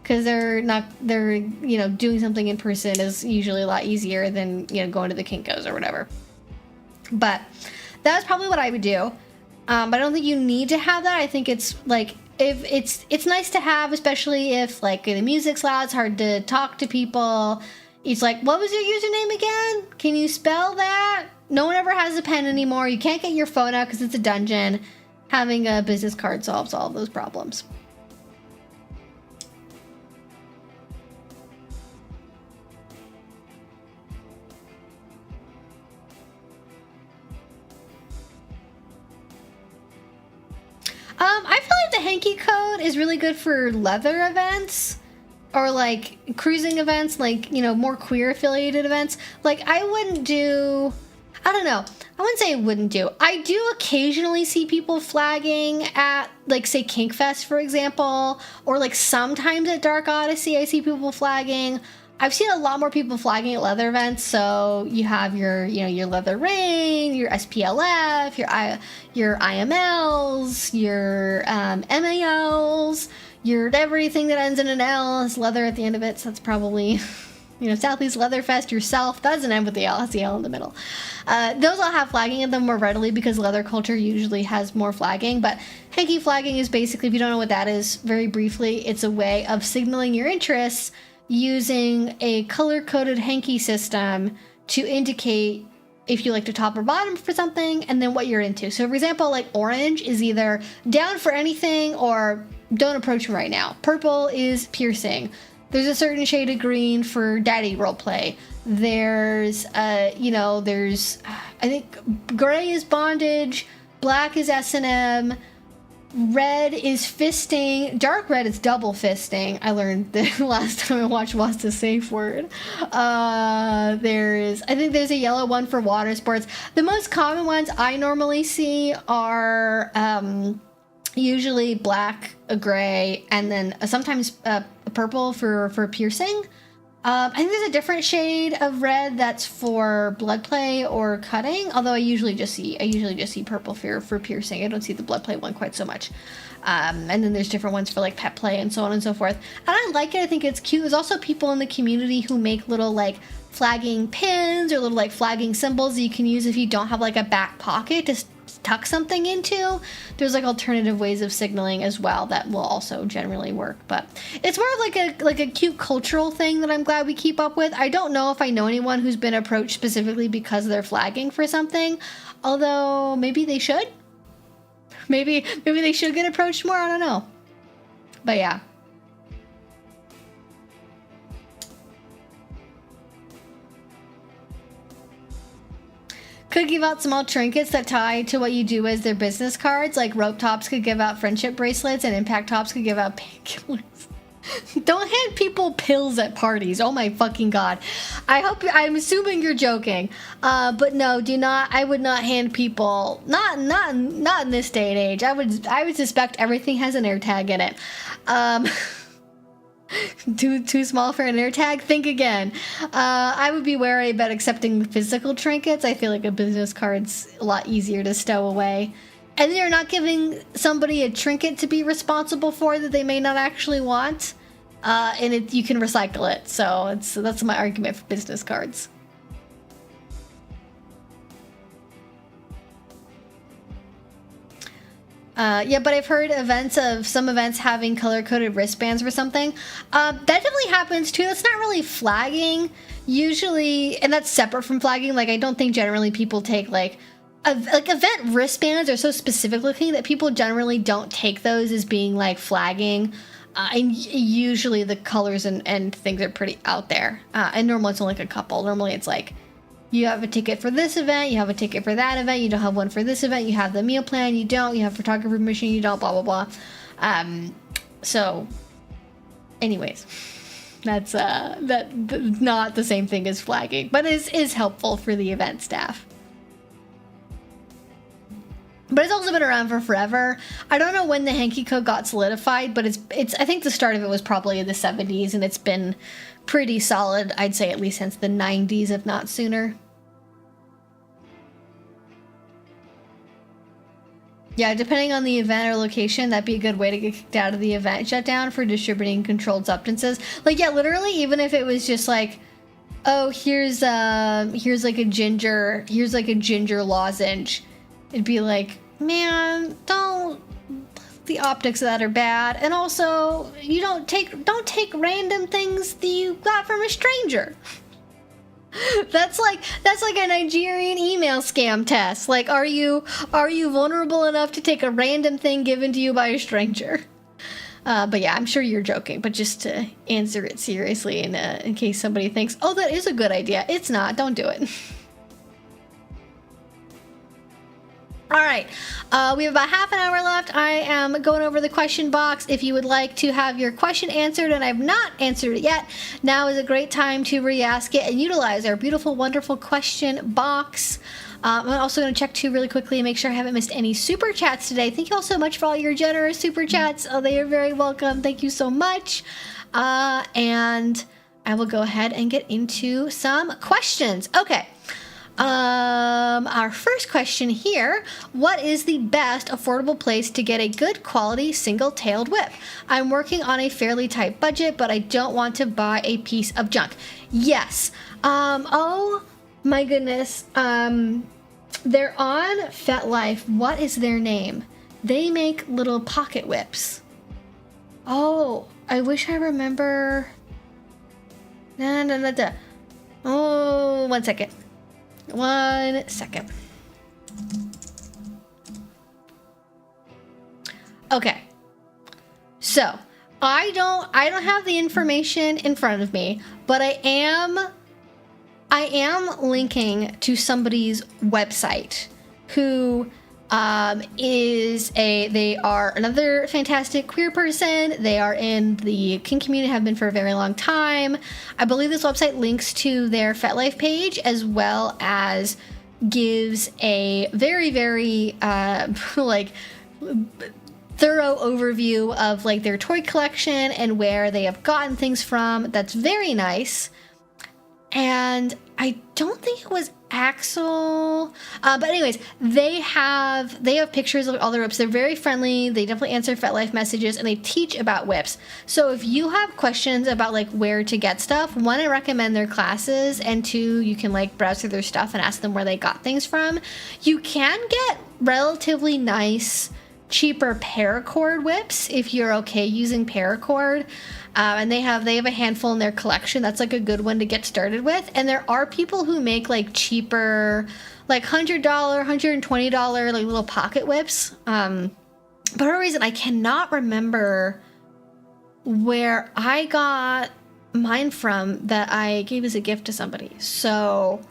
because they're you know, doing something in person is usually a lot easier than, you know, going to the Kinkos or whatever. But that's probably what I would do. But I don't think you need to have that. I think it's like, if it's nice to have, especially if like the music's loud, it's hard to talk to people. It's like, what was your username again? Can you spell that? No one ever has a pen anymore. You can't get your phone out because it's a dungeon. Having a business card solves all of those problems. I feel like the hanky code is really good for leather events or like cruising events, like, you know, more queer affiliated events. Like I wouldn't do, I don't know. I wouldn't say I wouldn't do. I do occasionally see people flagging at like say Kink Fest, for example, or like sometimes at Dark Odyssey I see people flagging. I've seen a lot more people flagging at leather events. So you have your, you know, your leather ring, your SPLF, your IMLs, your MALs, your everything that ends in an L has leather at the end of it. So that's probably, you know, Southeast Leather Fest yourself. That doesn't end with the L, has the L in the middle. Those all have flagging in them more readily because leather culture usually has more flagging. But hanky flagging is basically, if you don't know what that is, very briefly, it's a way of signaling your interests using a color-coded hanky system to indicate if you like to top or bottom for something and then what you're into. So for example, like orange is either down for anything or don't approach me right now. Purple is piercing. There's a certain shade of green for daddy roleplay. There's, you know, there's, I think gray is bondage, black is S&M, red is fisting, dark red is double fisting. I learned the last time I watched What's the Safe Word. I think there's a yellow one for water sports. The most common ones I normally see are usually black, a gray, and then sometimes a purple for piercing. I think there's a different shade of red that's for bloodplay or cutting, although I usually just see purple for piercing. I don't see the bloodplay one quite so much. And then there's different ones for like pet play and so on and so forth. And I like it. I think it's cute. There's also people in the community who make little like flagging pins or little like flagging symbols that you can use if you don't have like a back pocket to tuck something into. There's like alternative ways of signaling as well that will also generally work, but it's more of like a cute cultural thing that I'm glad we keep up with. I don't know if I know anyone who's been approached specifically because they're flagging for something, although maybe they should. Maybe they should get approached more. I don't know, but yeah. Could give out small trinkets that tie to what you do as their business cards. Like rope tops could give out friendship bracelets and impact tops could give out painkillers. Don't hand people pills at parties. Oh my fucking god. I'm assuming you're joking. But no, do not. I would not hand people, not in this day and age. I would suspect everything has an air tag in it. Too small for an air tag? Think again. I would be wary about accepting physical trinkets. I feel like a business card's a lot easier to stow away. And you're not giving somebody a trinket to be responsible for that they may not actually want. And you can recycle it. So that's my argument for business cards. Yeah, but I've heard some events having color-coded wristbands or something. That definitely happens too. That's not really flagging usually, and that's separate from flagging. Like, I don't think generally people take like event wristbands are so specific looking that people generally don't take those as being like flagging. And usually the colors and things are pretty out there. And normally it's only like a couple. Normally it's like, you have a ticket for this event, you have a ticket for that event, you don't have one for this event, you have the meal plan, you don't, you have photographer permission, you don't, blah, blah, blah. So, anyways, that's not the same thing as flagging, but is helpful for the event staff. But it's also been around for forever. I don't know when the hanky code got solidified, but it's I think the start of it was probably in the 70s, and it's been pretty solid, I'd say at least since the 90s, if not sooner. Yeah, depending on the event or location, that'd be a good way to get kicked out of the event shutdown for distributing controlled substances. Like, yeah, literally, even if it was just like, oh, here's like a ginger lozenge. It'd be like, man, the optics of that are bad, and also you don't take random things that you got from a stranger. That's like a Nigerian email scam test. Like, are you vulnerable enough to take a random thing given to you by a stranger? But yeah, I'm sure you're joking, but just to answer it seriously, in case somebody thinks, oh, that is a good idea. It's not. Don't do it. All right, we have about half an hour left. I am going over the question box. If you would like to have your question answered and I've not answered it yet, now is a great time to re-ask it and utilize our beautiful, wonderful question box. I'm also going to check too really quickly and make sure I haven't missed any super chats today. Thank you all so much for all your generous super chats. Oh, they are very welcome. Thank you so much. And I will go ahead and get into some questions. Okay. Our first question here, what is the best affordable place to get a good quality single-tailed whip? I'm working on a fairly tight budget, but I don't want to buy a piece of junk. Yes. Oh my goodness. They're on FetLife. What is their name? They make little pocket whips. Oh, I wish I remember. Oh, 1 second. 1 second. Okay. So, I don't have the information in front of me, but I am linking to somebody's website who they are another fantastic queer person. They are in the kink community, have been for a very long time. I believe this website links to their FetLife page, as well as gives a very, very like thorough overview of like their toy collection and where they have gotten things from. That's very nice. And I don't think it was Axel, but anyways, they have pictures of all their whips. They're very friendly. They definitely answer FetLife messages, and they teach about whips. So if you have questions about like where to get stuff, one, I recommend their classes, and two, you can like browse through their stuff and ask them where they got things from. You can get relatively nice, cheaper paracord whips if you're okay using paracord. And they have a handful in their collection. That's like a good one to get started with. And there are people who make like cheaper, like $100, $120 like little pocket whips. But for a reason, I cannot remember where I got mine from that I gave as a gift to somebody. So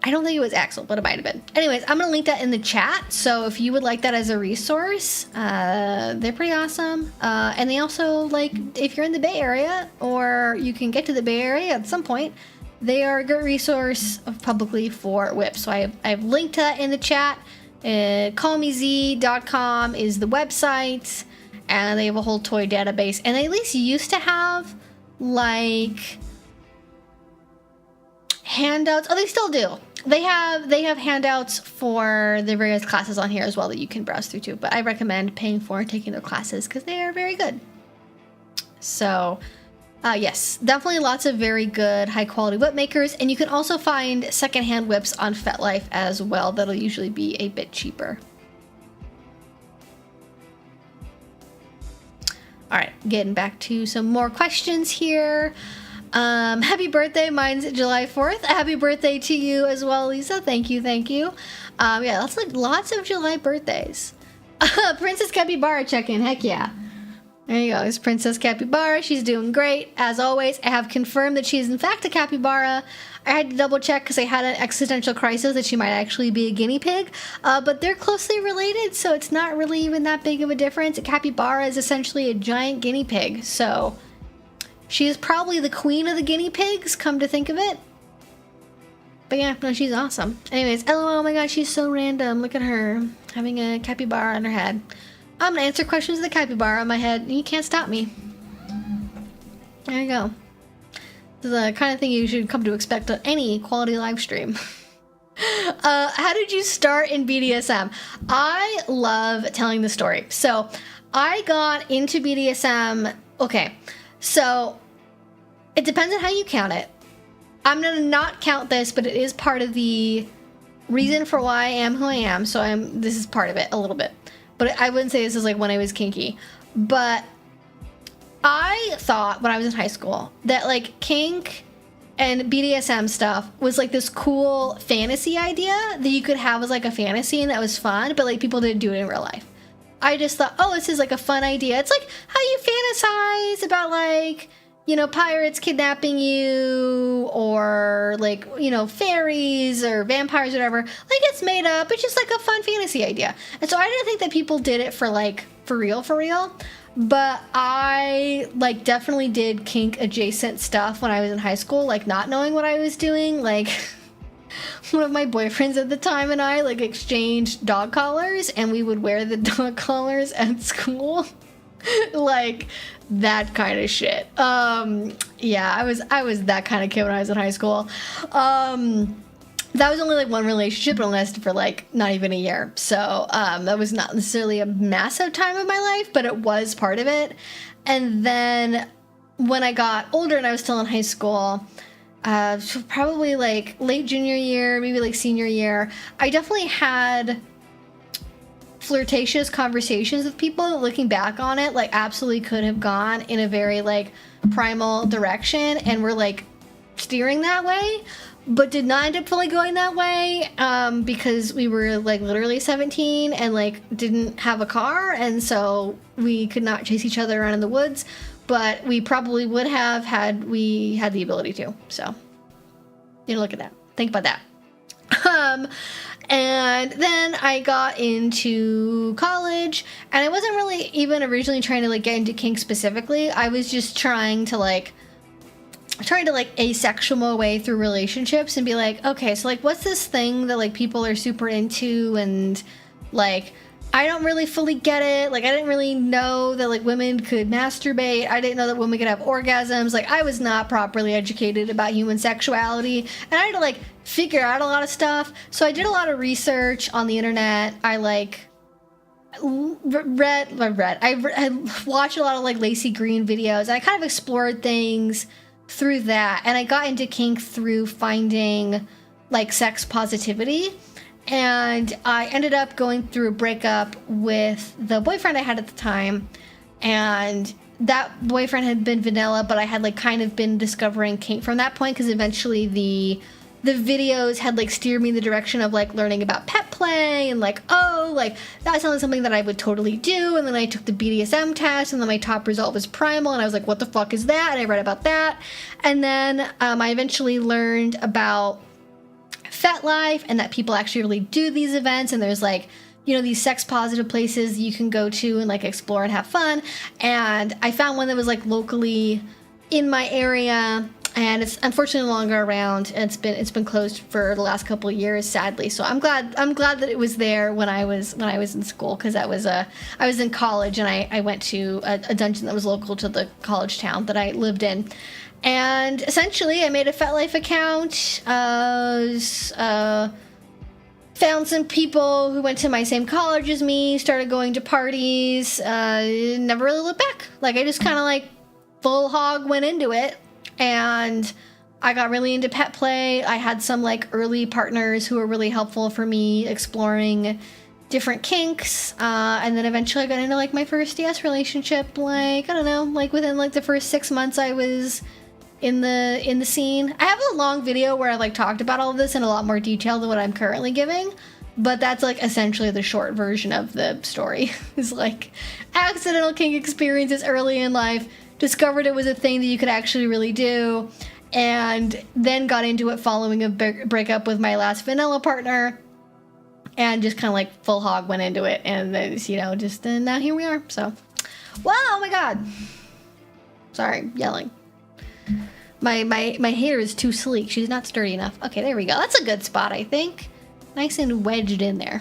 I don't think it was Axel, but it might have been. Anyways, I'm going to link that in the chat. So if you would like that as a resource, they're pretty awesome. And they also, like, if you're in the Bay Area, or you can get to the Bay Area at some point, they are a good resource publicly for whips. So I've linked that in the chat. Callmez.com is the website, and they have a whole toy database. And they at least used to have, like, handouts. Oh, they still do. They have handouts for the various classes on here as well that you can browse through too. But I recommend paying for and taking their classes because they are very good. So, yes, definitely lots of very good high quality whip makers. And you can also find secondhand whips on FetLife as well. That'll usually be a bit cheaper. All right, getting back to some more questions here. Happy birthday. Mine's July 4th. Happy birthday to you as well, Lisa. Thank you. Yeah, that's like lots of July birthdays. Princess Capybara check-in. Heck yeah. There you go. It's Princess Capybara. She's doing great. As always, I have confirmed that she is in fact a capybara. I had to double check because I had an existential crisis that she might actually be a guinea pig. But they're closely related, so it's not really even that big of a difference. A capybara is essentially a giant guinea pig. So she is probably the queen of the guinea pigs, come to think of it. But yeah, no, she's awesome. Anyways, LOL, oh my god, she's so random. Look at her having a capybara on her head. I'm gonna answer questions with a capybara on my head, and you can't stop me. There you go. This is the kind of thing you should come to expect on any quality live stream. How did you start in BDSM? I love telling the story. So I got into BDSM. Okay, so it depends on how you count it. I'm gonna not count this, but it is part of the reason for why I am who I am. So this is part of it a little bit. But I wouldn't say this is like when I was kinky. But I thought when I was in high school that like kink and BDSM stuff was like this cool fantasy idea that you could have as like a fantasy and that was fun, but like people didn't do it in real life. I just thought, oh, this is like a fun idea. It's like how you fantasize about like, you know, pirates kidnapping you or like, you know, fairies or vampires or whatever. Like it's made up. It's just like a fun fantasy idea. And so I didn't think that people did it for like, for real. But I like definitely did kink adjacent stuff when I was in high school, like not knowing what I was doing. Like one of my boyfriends at the time and I like exchanged dog collars and we would wear the dog collars at school. Like that kind of shit. Yeah, I was that kind of kid when I was in high school. That was only like one relationship, but it lasted for like not even a year. So that was not necessarily a massive time of my life, but it was part of it. And then when I got older and I was still in high school, so probably like late junior year, maybe like senior year, I definitely had flirtatious conversations with people. Looking back on it, like absolutely could have gone in a very like primal direction and were like steering that way, but did not end up fully going that way because we were like literally 17 and like didn't have a car, and so we could not chase each other around in the woods, but we probably would have had we had the ability to. So you know, look at that, think about that. And then I got into college, and I wasn't really even originally trying to like get into kink specifically. I was just trying to asexual my way through relationships and be like, okay, so like what's this thing that like people are super into, and like I don't really fully get it. Like I didn't really know that like women could masturbate. I didn't know that women could have orgasms. Like I was not properly educated about human sexuality, and I had to like figure out a lot of stuff. So I did a lot of research on the internet. I like I watched a lot of like Lacey Green videos, and I kind of explored things through that. And I got into kink through finding like sex positivity. And I ended up going through a breakup with the boyfriend I had at the time. And that boyfriend had been vanilla, but I had like kind of been discovering kink from that point, because eventually the videos had like steered me in the direction of like learning about pet play and like, oh, like that sounds like something that I would totally do. And then I took the BDSM test, and then my top result was primal, and I was like, what the fuck is that? And I read about that. And then I eventually learned about FetLife, and that people actually really do these events, and there's like, you know, these sex positive places you can go to and like explore and have fun. And I found one that was like locally in my area, and it's unfortunately no longer around, and it's been closed for the last couple of years, sadly. So I'm glad that it was there when I was in school, because I was in college, and I went to a dungeon that was local to the college town that I lived in. And essentially, I made a FetLife account, found some people who went to my same college as me, started going to parties, never really looked back. Like, I just kind of, like, full hog went into it, and I got really into pet play. I had some, like, early partners who were really helpful for me exploring different kinks, and then eventually I got into like my first DS relationship, like, I don't know, like within like the first 6 months I was in the scene. I have a long video where I like talked about all of this in a lot more detail than what I'm currently giving, but that's like essentially the short version of the story. It's like accidental kink experiences early in life, discovered it was a thing that you could actually really do, and then got into it following a breakup with my last vanilla partner, and just kind of like full hog went into it, and then, you know, just now here we are. So, wow, oh my god. Sorry, yelling. My hair is too sleek. She's not sturdy enough. Okay, there we go. That's a good spot, I think. Nice and wedged in there.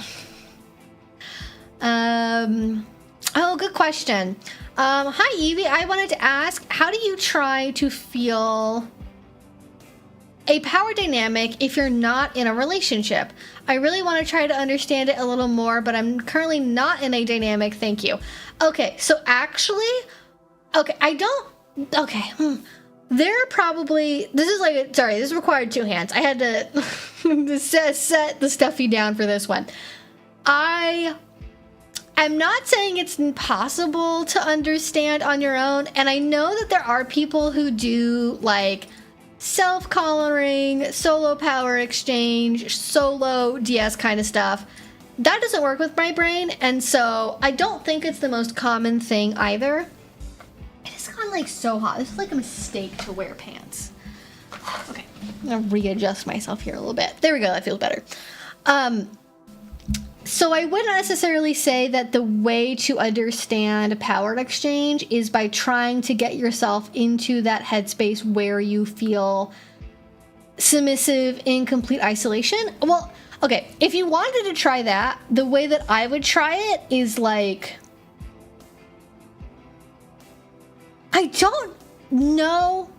Oh, good question. Hi, Evie. I wanted to ask, how do you try to feel a power dynamic if you're not in a relationship? I really want to try to understand it a little more, but I'm currently not in a dynamic. Thank you. Okay, so actually, okay, I don't, okay, there are probably, this is like, sorry, this required 2 hands. I had to set the stuffy down for this one. I'm not saying it's impossible to understand on your own, and I know that there are people who do like self-collaring, solo power exchange, solo DS kind of stuff. That doesn't work with my brain, and so I don't think it's the most common thing either. It's gotten like so hot. This is like a mistake to wear pants. Okay, I'm gonna readjust myself here a little bit. There we go, that feels better. So I wouldn't necessarily say that the way to understand power exchange is by trying to get yourself into that headspace where you feel submissive in complete isolation. Well, okay, if you wanted to try that, the way that I would try it is like, I don't know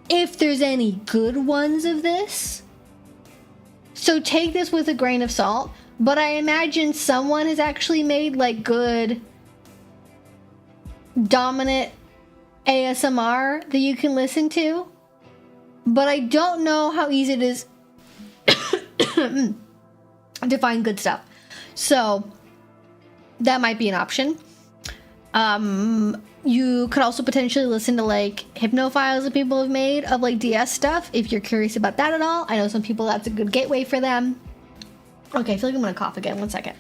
if there's any good ones of this, so take this with a grain of salt. But I imagine someone has actually made like good dominant ASMR that you can listen to. But I don't know how easy it is to find good stuff. So that might be an option. You could also potentially listen to like hypnophiles that people have made of like DS stuff if you're curious about that at all. I know some people that's a good gateway for them. Okay, I feel like I'm gonna cough again. 1 second.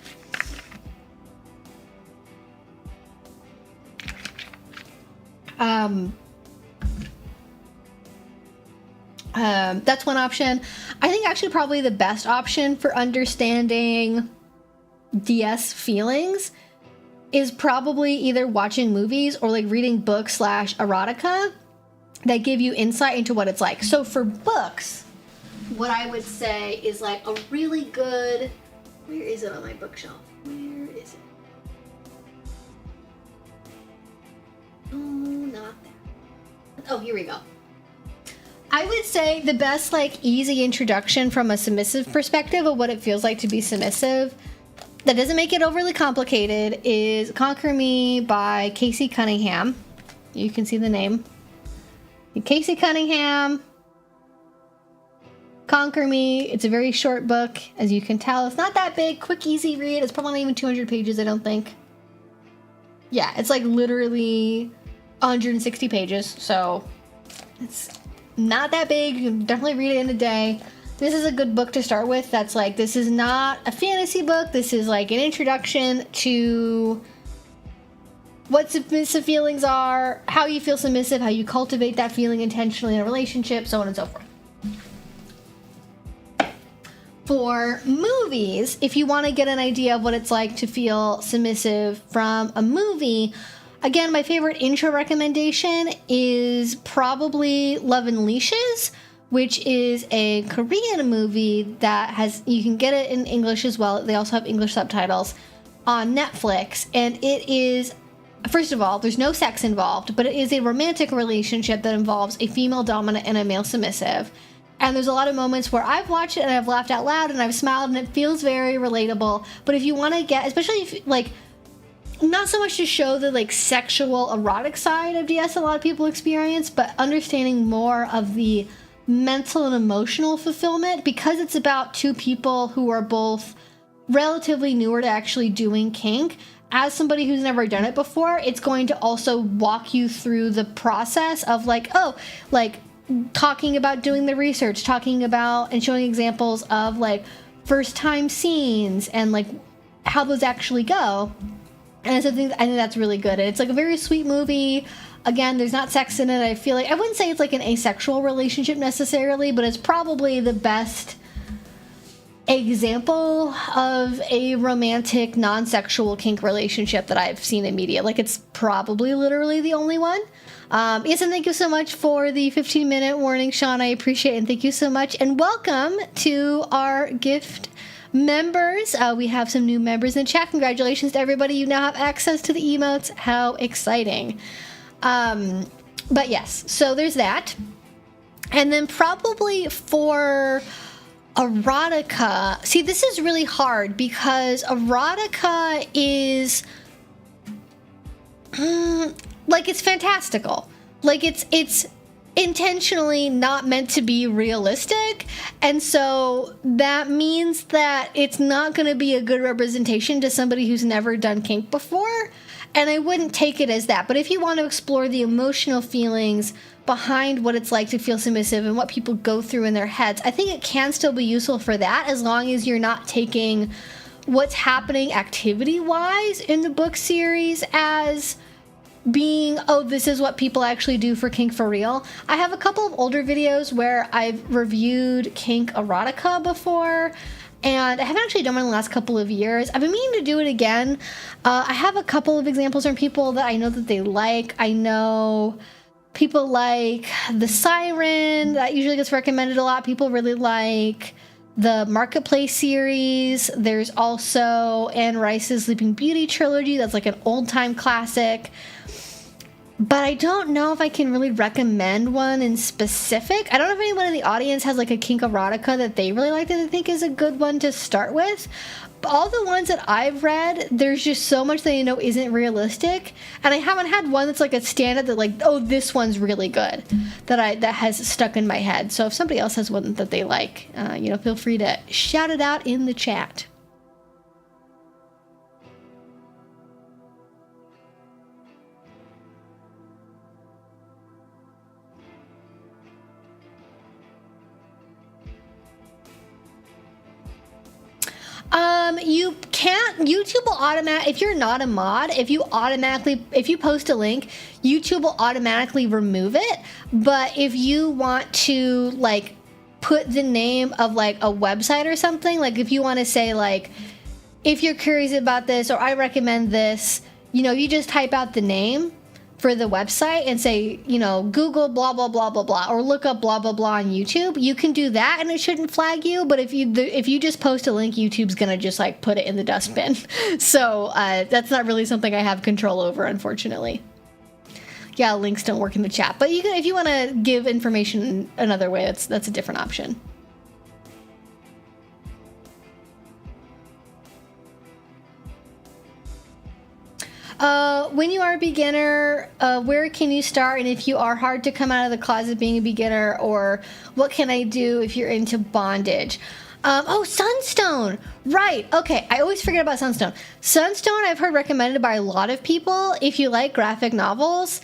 That's one option. I think actually probably the best option for understanding DS feelings is probably either watching movies or like reading books / erotica that give you insight into what it's like. So for books, what I would say is like a really good, where is it on my bookshelf? Where is it? Oh, not there. Oh, here we go. I would say the best like easy introduction from a submissive perspective of what it feels like to be submissive that doesn't make it overly complicated is Conquer Me by Casey Cunningham. You can see the name. Casey Cunningham, Conquer Me. It's a very short book, as you can tell. It's not that big, quick, easy read. It's probably not even 200 pages, I don't think. Yeah, it's like literally 160 pages, so it's not that big. You can definitely read it in a day. This is a good book to start with. That's like, this is not a fantasy book. This is like an introduction to what submissive feelings are, how you feel submissive, how you cultivate that feeling intentionally in a relationship, so on and so forth. For movies, if you want to get an idea of what it's like to feel submissive from a movie, again, my favorite intro recommendation is probably Love and Leashes, which is a Korean movie that has, you can get it in English as well. They also have English subtitles on Netflix. And it is, first of all, there's no sex involved, but it is a romantic relationship that involves a female dominant and a male submissive. And there's a lot of moments where I've watched it and I've laughed out loud and I've smiled and it feels very relatable. But if you want to get, especially if, like, not so much to show the, like, sexual erotic side of DS a lot of people experience, but understanding more of the mental and emotional fulfillment, because it's about two people who are both relatively newer to actually doing kink, as somebody who's never done it before, it's going to also walk you through the process of like, oh, like talking about doing the research, talking about and showing examples of like first time scenes and like how those actually go. And it's something I think that's really good. It's like a very sweet movie. Again, there's not sex in it. I feel like I wouldn't say it's like an asexual relationship necessarily, but it's probably the best example of a romantic non-sexual kink relationship that I've seen in media. Like, it's probably literally the only one. Yes, and thank you so much for the 15-minute warning, Sean. I appreciate it, and thank you so much. And welcome to our gift members. We have some new members in chat. Congratulations to everybody. You now have access to the emotes. How exciting. But yes, so there's that. And then probably for erotica, see, this is really hard because erotica is like, it's fantastical. Like, it's intentionally not meant to be realistic, and so that means that it's not going to be a good representation to somebody who's never done kink before, and I wouldn't take it as that. But if you want to explore the emotional feelings behind what it's like to feel submissive and what people go through in their heads, I think it can still be useful for that, as long as you're not taking what's happening activity-wise in the book series as being, oh, this is what people actually do for kink for real. I have a couple of older videos where I've reviewed kink erotica before, and I haven't actually done one in the last couple of years. I've been meaning to do it again. I have a couple of examples from people that I know that they like. I know people like The Siren. That usually gets recommended a lot. People really like the Marketplace series. There's also Anne Rice's Sleeping Beauty trilogy. That's like an old-time classic. But I don't know if I can really recommend one in specific. I don't know if anyone in the audience has like a kink erotica that they really like that I think is a good one to start with. But all the ones that I've read, there's just so much that I know isn't realistic. And I haven't had one that's like a standard that like, oh, this one's really good, that has stuck in my head. So if somebody else has one that they like, feel free to shout it out in the chat. You can't, YouTube will if you're not a mod, if you post a link, YouTube will automatically remove it. But if you want to like put the name of like a website or something, like if you want to say like, if you're curious about this or I recommend this, you just type out the name for the website and say, Google blah, blah, blah, blah, blah, or look up blah, blah, blah on YouTube. You can do that and it shouldn't flag you. But if you just post a link, YouTube's going to just like put it in the dustbin. So that's not really something I have control over, unfortunately. Yeah, links don't work in the chat. But you can, if you want to give information another way, that's a different option. When you are a beginner, where can you start? And if you are hard to come out of the closet being a beginner, or what can I do if you're into bondage? Sunstone! Right, okay, I always forget about Sunstone. Sunstone I've heard recommended by a lot of people. If you like graphic novels,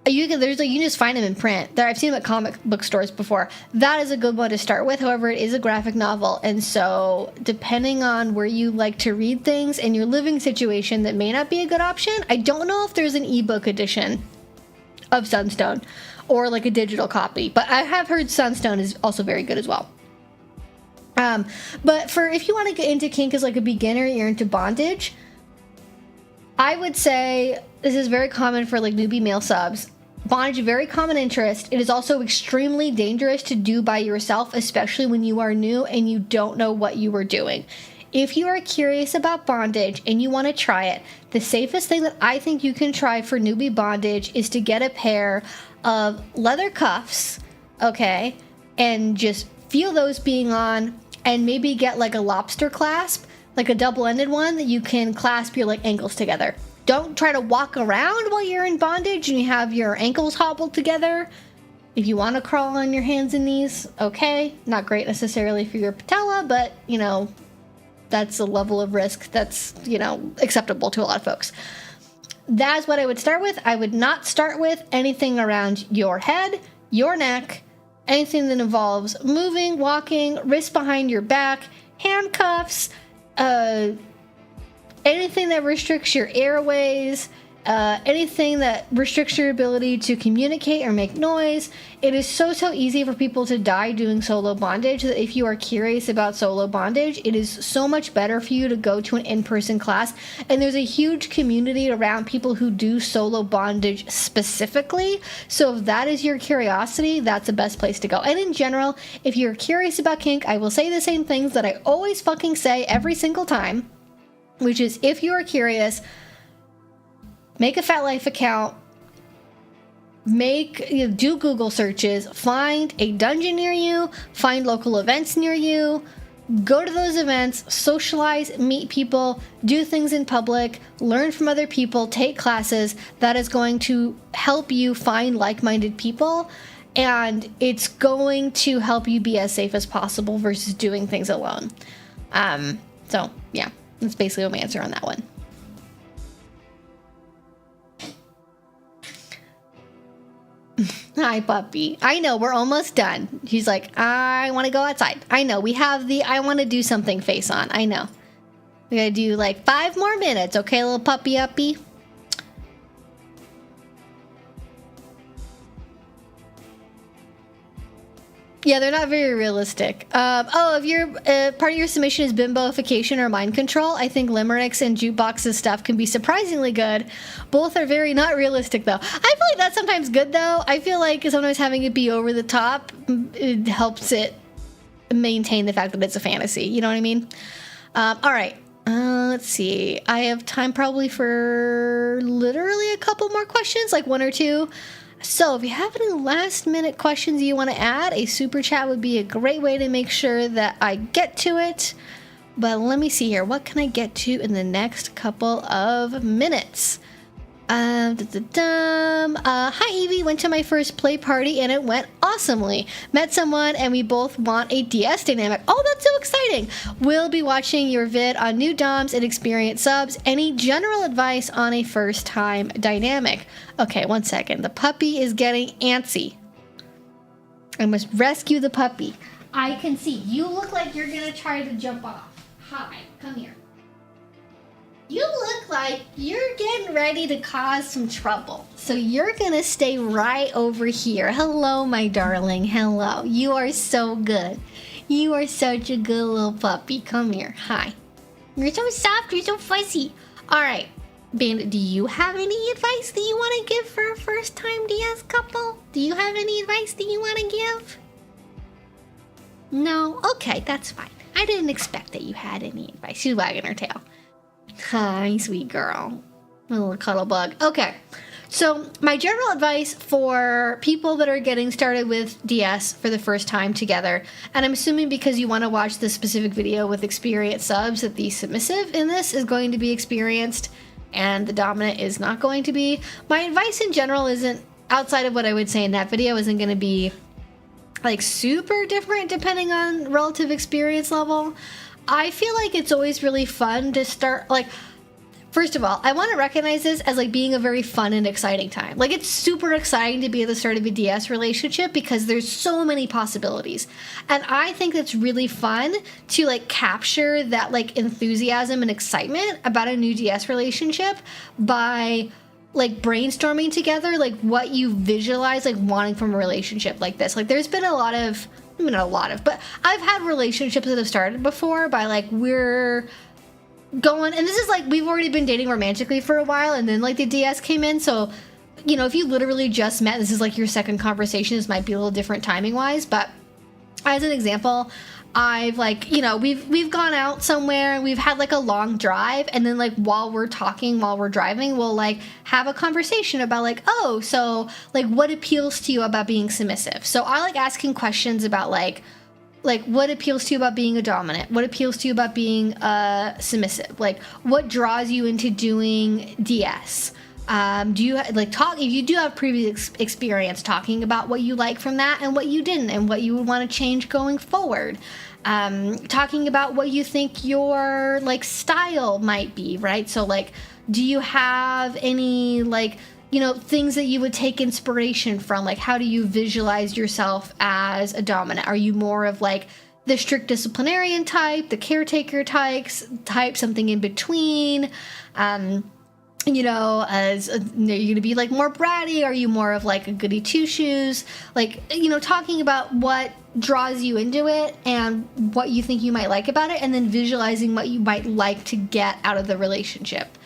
you can just find them in print. I've seen them at comic book stores before. That is a good one to start with. However, it is a graphic novel, and so depending on where you like to read things and your living situation, that may not be a good option. I don't know if there's an ebook edition of Sunstone or like a digital copy, but I have heard Sunstone is also very good as well. But if you want to get into kink as like a beginner, you're into bondage, I would say this is very common for like newbie male subs. Bondage, very common interest. It is also extremely dangerous to do by yourself, especially when you are new and you don't know what you are doing. If you are curious about bondage and you want to try it, the safest thing that I think you can try for newbie bondage is to get a pair of leather cuffs, okay, and just feel those being on, and maybe get like a lobster clasp, like a double-ended one that you can clasp your like ankles together. Don't try to walk around while you're in bondage and you have your ankles hobbled together. If you want to crawl on your hands and knees, okay. Not great necessarily for your patella, but, that's a level of risk that's, you know, acceptable to a lot of folks. That's what I would start with. I would not start with anything around your head, your neck, anything that involves moving, walking, wrists behind your back, handcuffs, anything that restricts your airways, anything that restricts your ability to communicate or make noise. It is so easy for people to die doing solo bondage that if you are curious about solo bondage, it is so much better for you to go to an in-person class. And there's a huge community around people who do solo bondage specifically. So if that is your curiosity, that's the best place to go. And in general, if you're curious about kink, I will say the same things that I always fucking say every single time, which is, if you are curious, make a FetLife account, do Google searches, find a dungeon near you, find local events near you, go to those events, socialize, meet people, do things in public, learn from other people, take classes. That is going to help you find like-minded people, and it's going to help you be as safe as possible versus doing things alone. So yeah, that's basically my answer on that one. Hi, puppy. I know, we're almost done. He's like, I want to go outside. I know, we have the I want to do something face on. I know. We gotta do like 5 more minutes, okay, little puppy uppy? Yeah, they're not very realistic. If your part of your submission is bimboification or mind control, I think limericks and jukeboxes stuff can be surprisingly good. Both are very not realistic, though. I feel like that's sometimes good, though. I feel like sometimes having it be over the top, it helps it maintain the fact that it's a fantasy. You know what I mean? All right. Let's see. I have time probably for literally a couple more questions, like 1 or 2. So if you have any last minute questions you want to add, a super chat would be a great way to make sure that I get to it. But let me see here. What can I get to in the next couple of minutes? Hi Evie, went to my first play party and it went awesomely. Met someone and we both want a DS dynamic. Oh, that's so exciting. We'll be watching your vid on new DOMs and experienced subs. Any general advice on a first time dynamic? Okay, 1 second. The puppy is getting antsy. I must rescue the puppy. I can see. You look like you're gonna try to jump off. Hi, come here. You look like you're getting ready to cause some trouble. So you're gonna stay right over here. Hello, my darling. Hello. You are so good. You are such a good little puppy. Come here. Hi. You're so soft. You're so fuzzy. All right. Bandit, do you have any advice that you want to give for a first-time DS couple? Do you have any advice that you want to give? No? Okay, that's fine. I didn't expect that you had any advice. She's wagging her tail. Hi, sweet girl. A little cuddle bug. Okay, so my general advice for people that are getting started with DS for the first time together, and I'm assuming because you want to watch this specific video with experienced subs that the submissive in this is going to be experienced and the dominant is not going to be. My advice in general isn't, outside of what I would say in that video, isn't going to be like super different depending on relative experience level. I feel like it's always really fun to start, like, first of all, I want to recognize this as like being a very fun and exciting time. Like, it's super exciting to be at the start of a DS relationship because there's so many possibilities. And I think it's really fun to like capture that like enthusiasm and excitement about a new DS relationship by like brainstorming together like what you visualize like wanting from a relationship like this. Like, there's been but I've had relationships that have started before by like, we're going, and this is like, we've already been dating romantically for a while and then like the DS came in. So, you know, if you literally just met, this is like your second conversation, this might be a little different timing wise, but as an example, I've like, you know, we've gone out somewhere and we've had like a long drive, and then like while we're driving, we'll like have a conversation about like, oh, so like what appeals to you about being submissive? So I like asking questions about like what appeals to you about being a dominant? What appeals to you about being submissive? Like, what draws you into doing DS? Do you like talk, if you do have previous experience, talking about what you like from that and what you didn't and what you would want to change going forward? talking about what you think your like style might be, right? So like, do you have any like, you know, things that you would take inspiration from? Like, how do you visualize yourself as a dominant? Are you more of like the strict disciplinarian type, the caretaker type, something in between? You know, as are you gonna be like more bratty? Are you more of like a goody two shoes? Like, you know, talking about what draws you into it and what you think you might like about it, and then visualizing what you might like to get out of the relationship,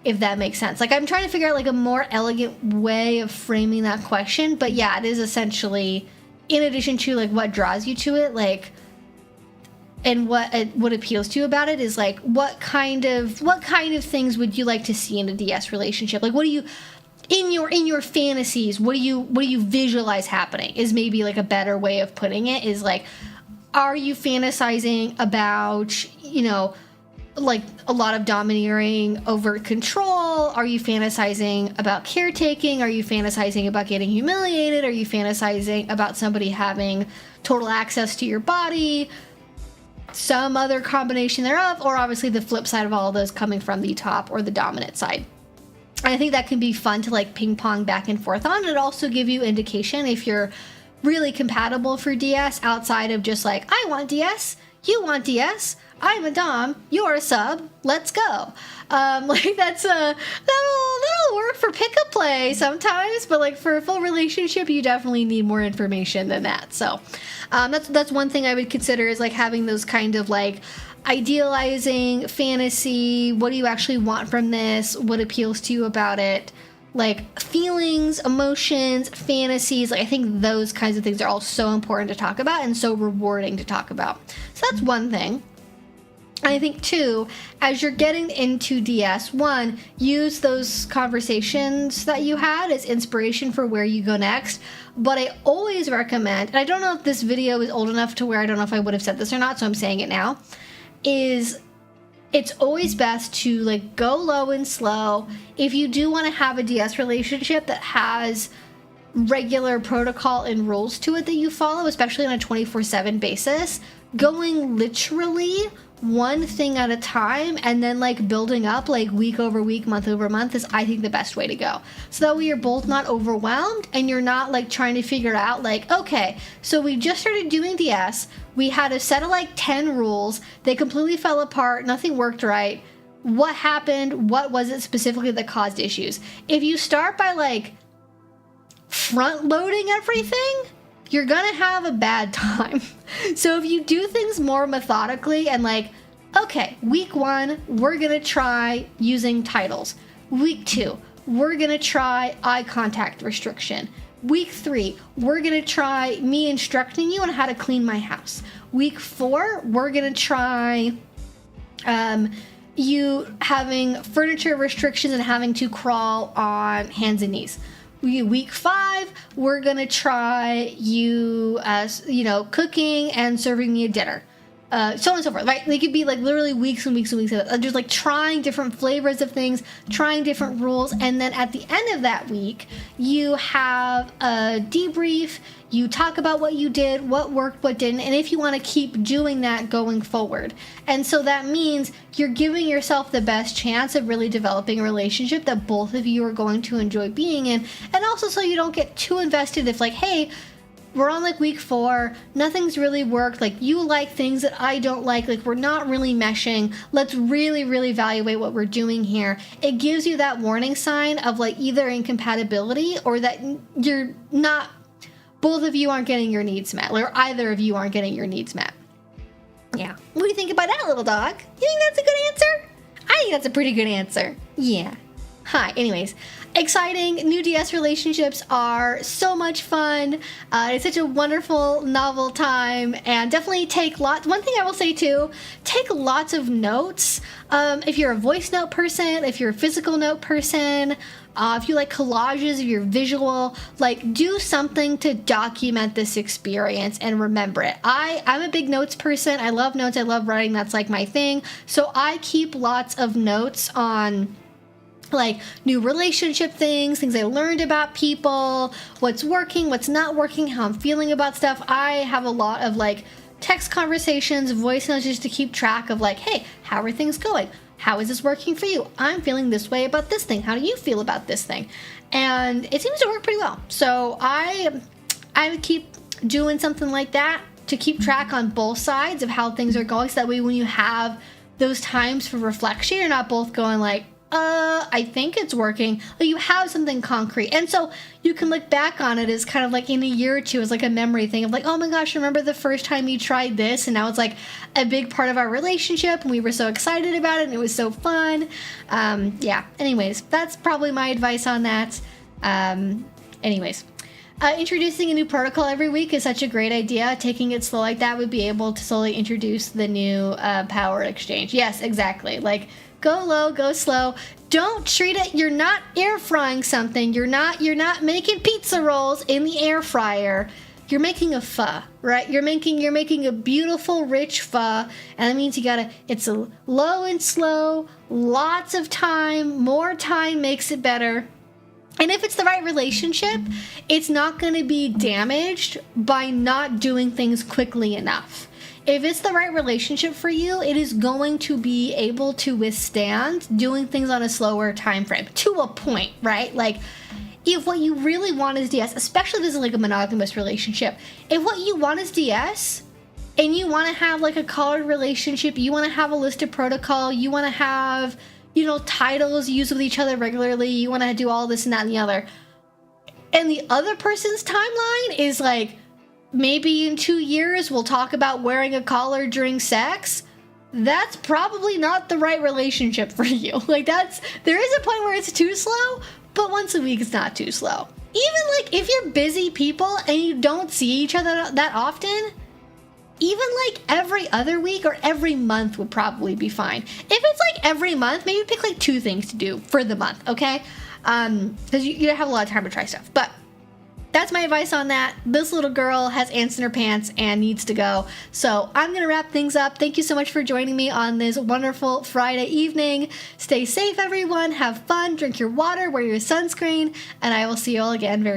if that makes sense. Like, I'm trying to figure out like a more elegant way of framing that question, but yeah, it is essentially, in addition to like what draws you to it, like, and what appeals to you about it is like, what kind of things would you like to see in a DS relationship? Like, what do you, in your fantasies, what do you visualize happening, is maybe like a better way of putting it. Is like, are you fantasizing about, you know, like a lot of domineering, overt control? Are you fantasizing about caretaking? Are you fantasizing about getting humiliated? Are you fantasizing about somebody having total access to your body? Some other combination thereof, or obviously the flip side of all of those coming from the top or the dominant side. And I think that can be fun to like ping pong back and forth on. It also give you indication if you're really compatible for DS, outside of just like, I want DS, you want DS, I'm a dom, you're a sub, let's go. Like that's that'll work for pickup play sometimes, but like for a full relationship, you definitely need more information than that. So that's one thing I would consider, is like having those kind of like idealizing fantasy. What do you actually want from this? What appeals to you about it? Like feelings, emotions, fantasies. Like, I think those kinds of things are all so important to talk about and so rewarding to talk about. So that's one thing. And I think, two, as you're getting into DS, one, use those conversations that you had as inspiration for where you go next. But I always recommend, and I don't know if this video is old enough to where I don't know if I would have said this or not, so I'm saying it now, is it's always best to like go low and slow. If you do want to have a DS relationship that has regular protocol and rules to it that you follow, especially on a 24/7 basis, going literally one thing at a time and then like building up like week over week, month over month is, I think, the best way to go. So that way you're both not overwhelmed and you're not like trying to figure out like, okay, so we just started doing DS, we had a set of like 10 rules, they completely fell apart, nothing worked right. What happened? What was it specifically that caused issues? If you start by like front loading everything, you're gonna have a bad time. So if you do things more methodically and like, okay, week 1, we're gonna try using titles. Week 2, we're gonna try eye contact restriction. Week 3, we're gonna try me instructing you on how to clean my house. Week 4, we're gonna try you having furniture restrictions and having to crawl on hands and knees. Week 5, we're gonna try you as, you know, cooking and serving me a dinner, so on and so forth, right? They could be like literally weeks and weeks and weeks of just like trying different flavors of things, trying different rules, and then at the end of that week, you have a debrief. You talk about what you did, what worked, what didn't, and if you want to keep doing that going forward. And so that means you're giving yourself the best chance of really developing a relationship that both of you are going to enjoy being in. And also so you don't get too invested if like, hey, we're on like week 4, nothing's really worked, like you like things that I don't like we're not really meshing, let's really evaluate what we're doing here. It gives you that warning sign of like either incompatibility or that you're not, both of you aren't getting your needs met, or either of you aren't getting your needs met. Yeah. What do you think about that, little dog? You think that's a good answer? I think that's a pretty good answer. Yeah. Hi. Anyways, exciting. New DS relationships are so much fun. It's such a wonderful, novel time, and definitely take lots. One thing I will say too, take lots of notes. If you're a voice note person, if you're a physical note person, if you like collages, if you're visual, like do something to document this experience and remember it. I'm a big notes person. I love notes. I love writing. That's like my thing. So I keep lots of notes on like new relationship things I learned about people, what's working, what's not working, how I'm feeling about stuff. I have a lot of like text conversations, voice notes, just to keep track of like, hey, how are things going? How is this working for you? I'm feeling this way about this thing. How do you feel about this thing? And it seems to work pretty well. So I would keep doing something like that to keep track on both sides of how things are going. So that way when you have those times for reflection, you're not both going like, I think it's working. Like you have something concrete. And so you can look back on it as kind of like in a year or two as like a memory thing of like, oh my gosh, remember the first time you tried this? And now it's like a big part of our relationship and we were so excited about it and it was so fun. Yeah, anyways, that's probably my advice on that. Introducing a new protocol every week is such a great idea. Taking it slow like that would be able to slowly introduce the new power exchange. Yes, exactly. Like, go low, go slow. Don't treat it, you're not air frying something. You're not making pizza rolls in the air fryer. You're making a pho, right? You're making a beautiful, rich pho, and that means it's a low and slow, lots of time, more time makes it better. And if it's the right relationship, it's not going to be damaged by not doing things quickly enough. If it's the right relationship for you, it is going to be able to withstand doing things on a slower time frame to a point, right? Like, if what you really want is DS, especially if this is like a monogamous relationship, if what you want is DS and you want to have like a collared relationship, you want to have a listed protocol, you want to have, titles used with each other regularly, you want to do all this and that and the other, and the other person's timeline is like, maybe in 2 years we'll talk about wearing a collar during sex, that's probably not the right relationship for you. Like there is a point where it's too slow, but once a week is not too slow. Even like if you're busy people and you don't see each other that often, even like every other week or every month would probably be fine. If it's like every month, maybe pick like 2 things to do for the month, okay? Because you have a lot of time to try stuff. But that's my advice on that. This little girl has ants in her pants and needs to go. So I'm going to wrap things up. Thank you so much for joining me on this wonderful Friday evening. Stay safe, everyone. Have fun. Drink your water. Wear your sunscreen. And I will see you all again very soon.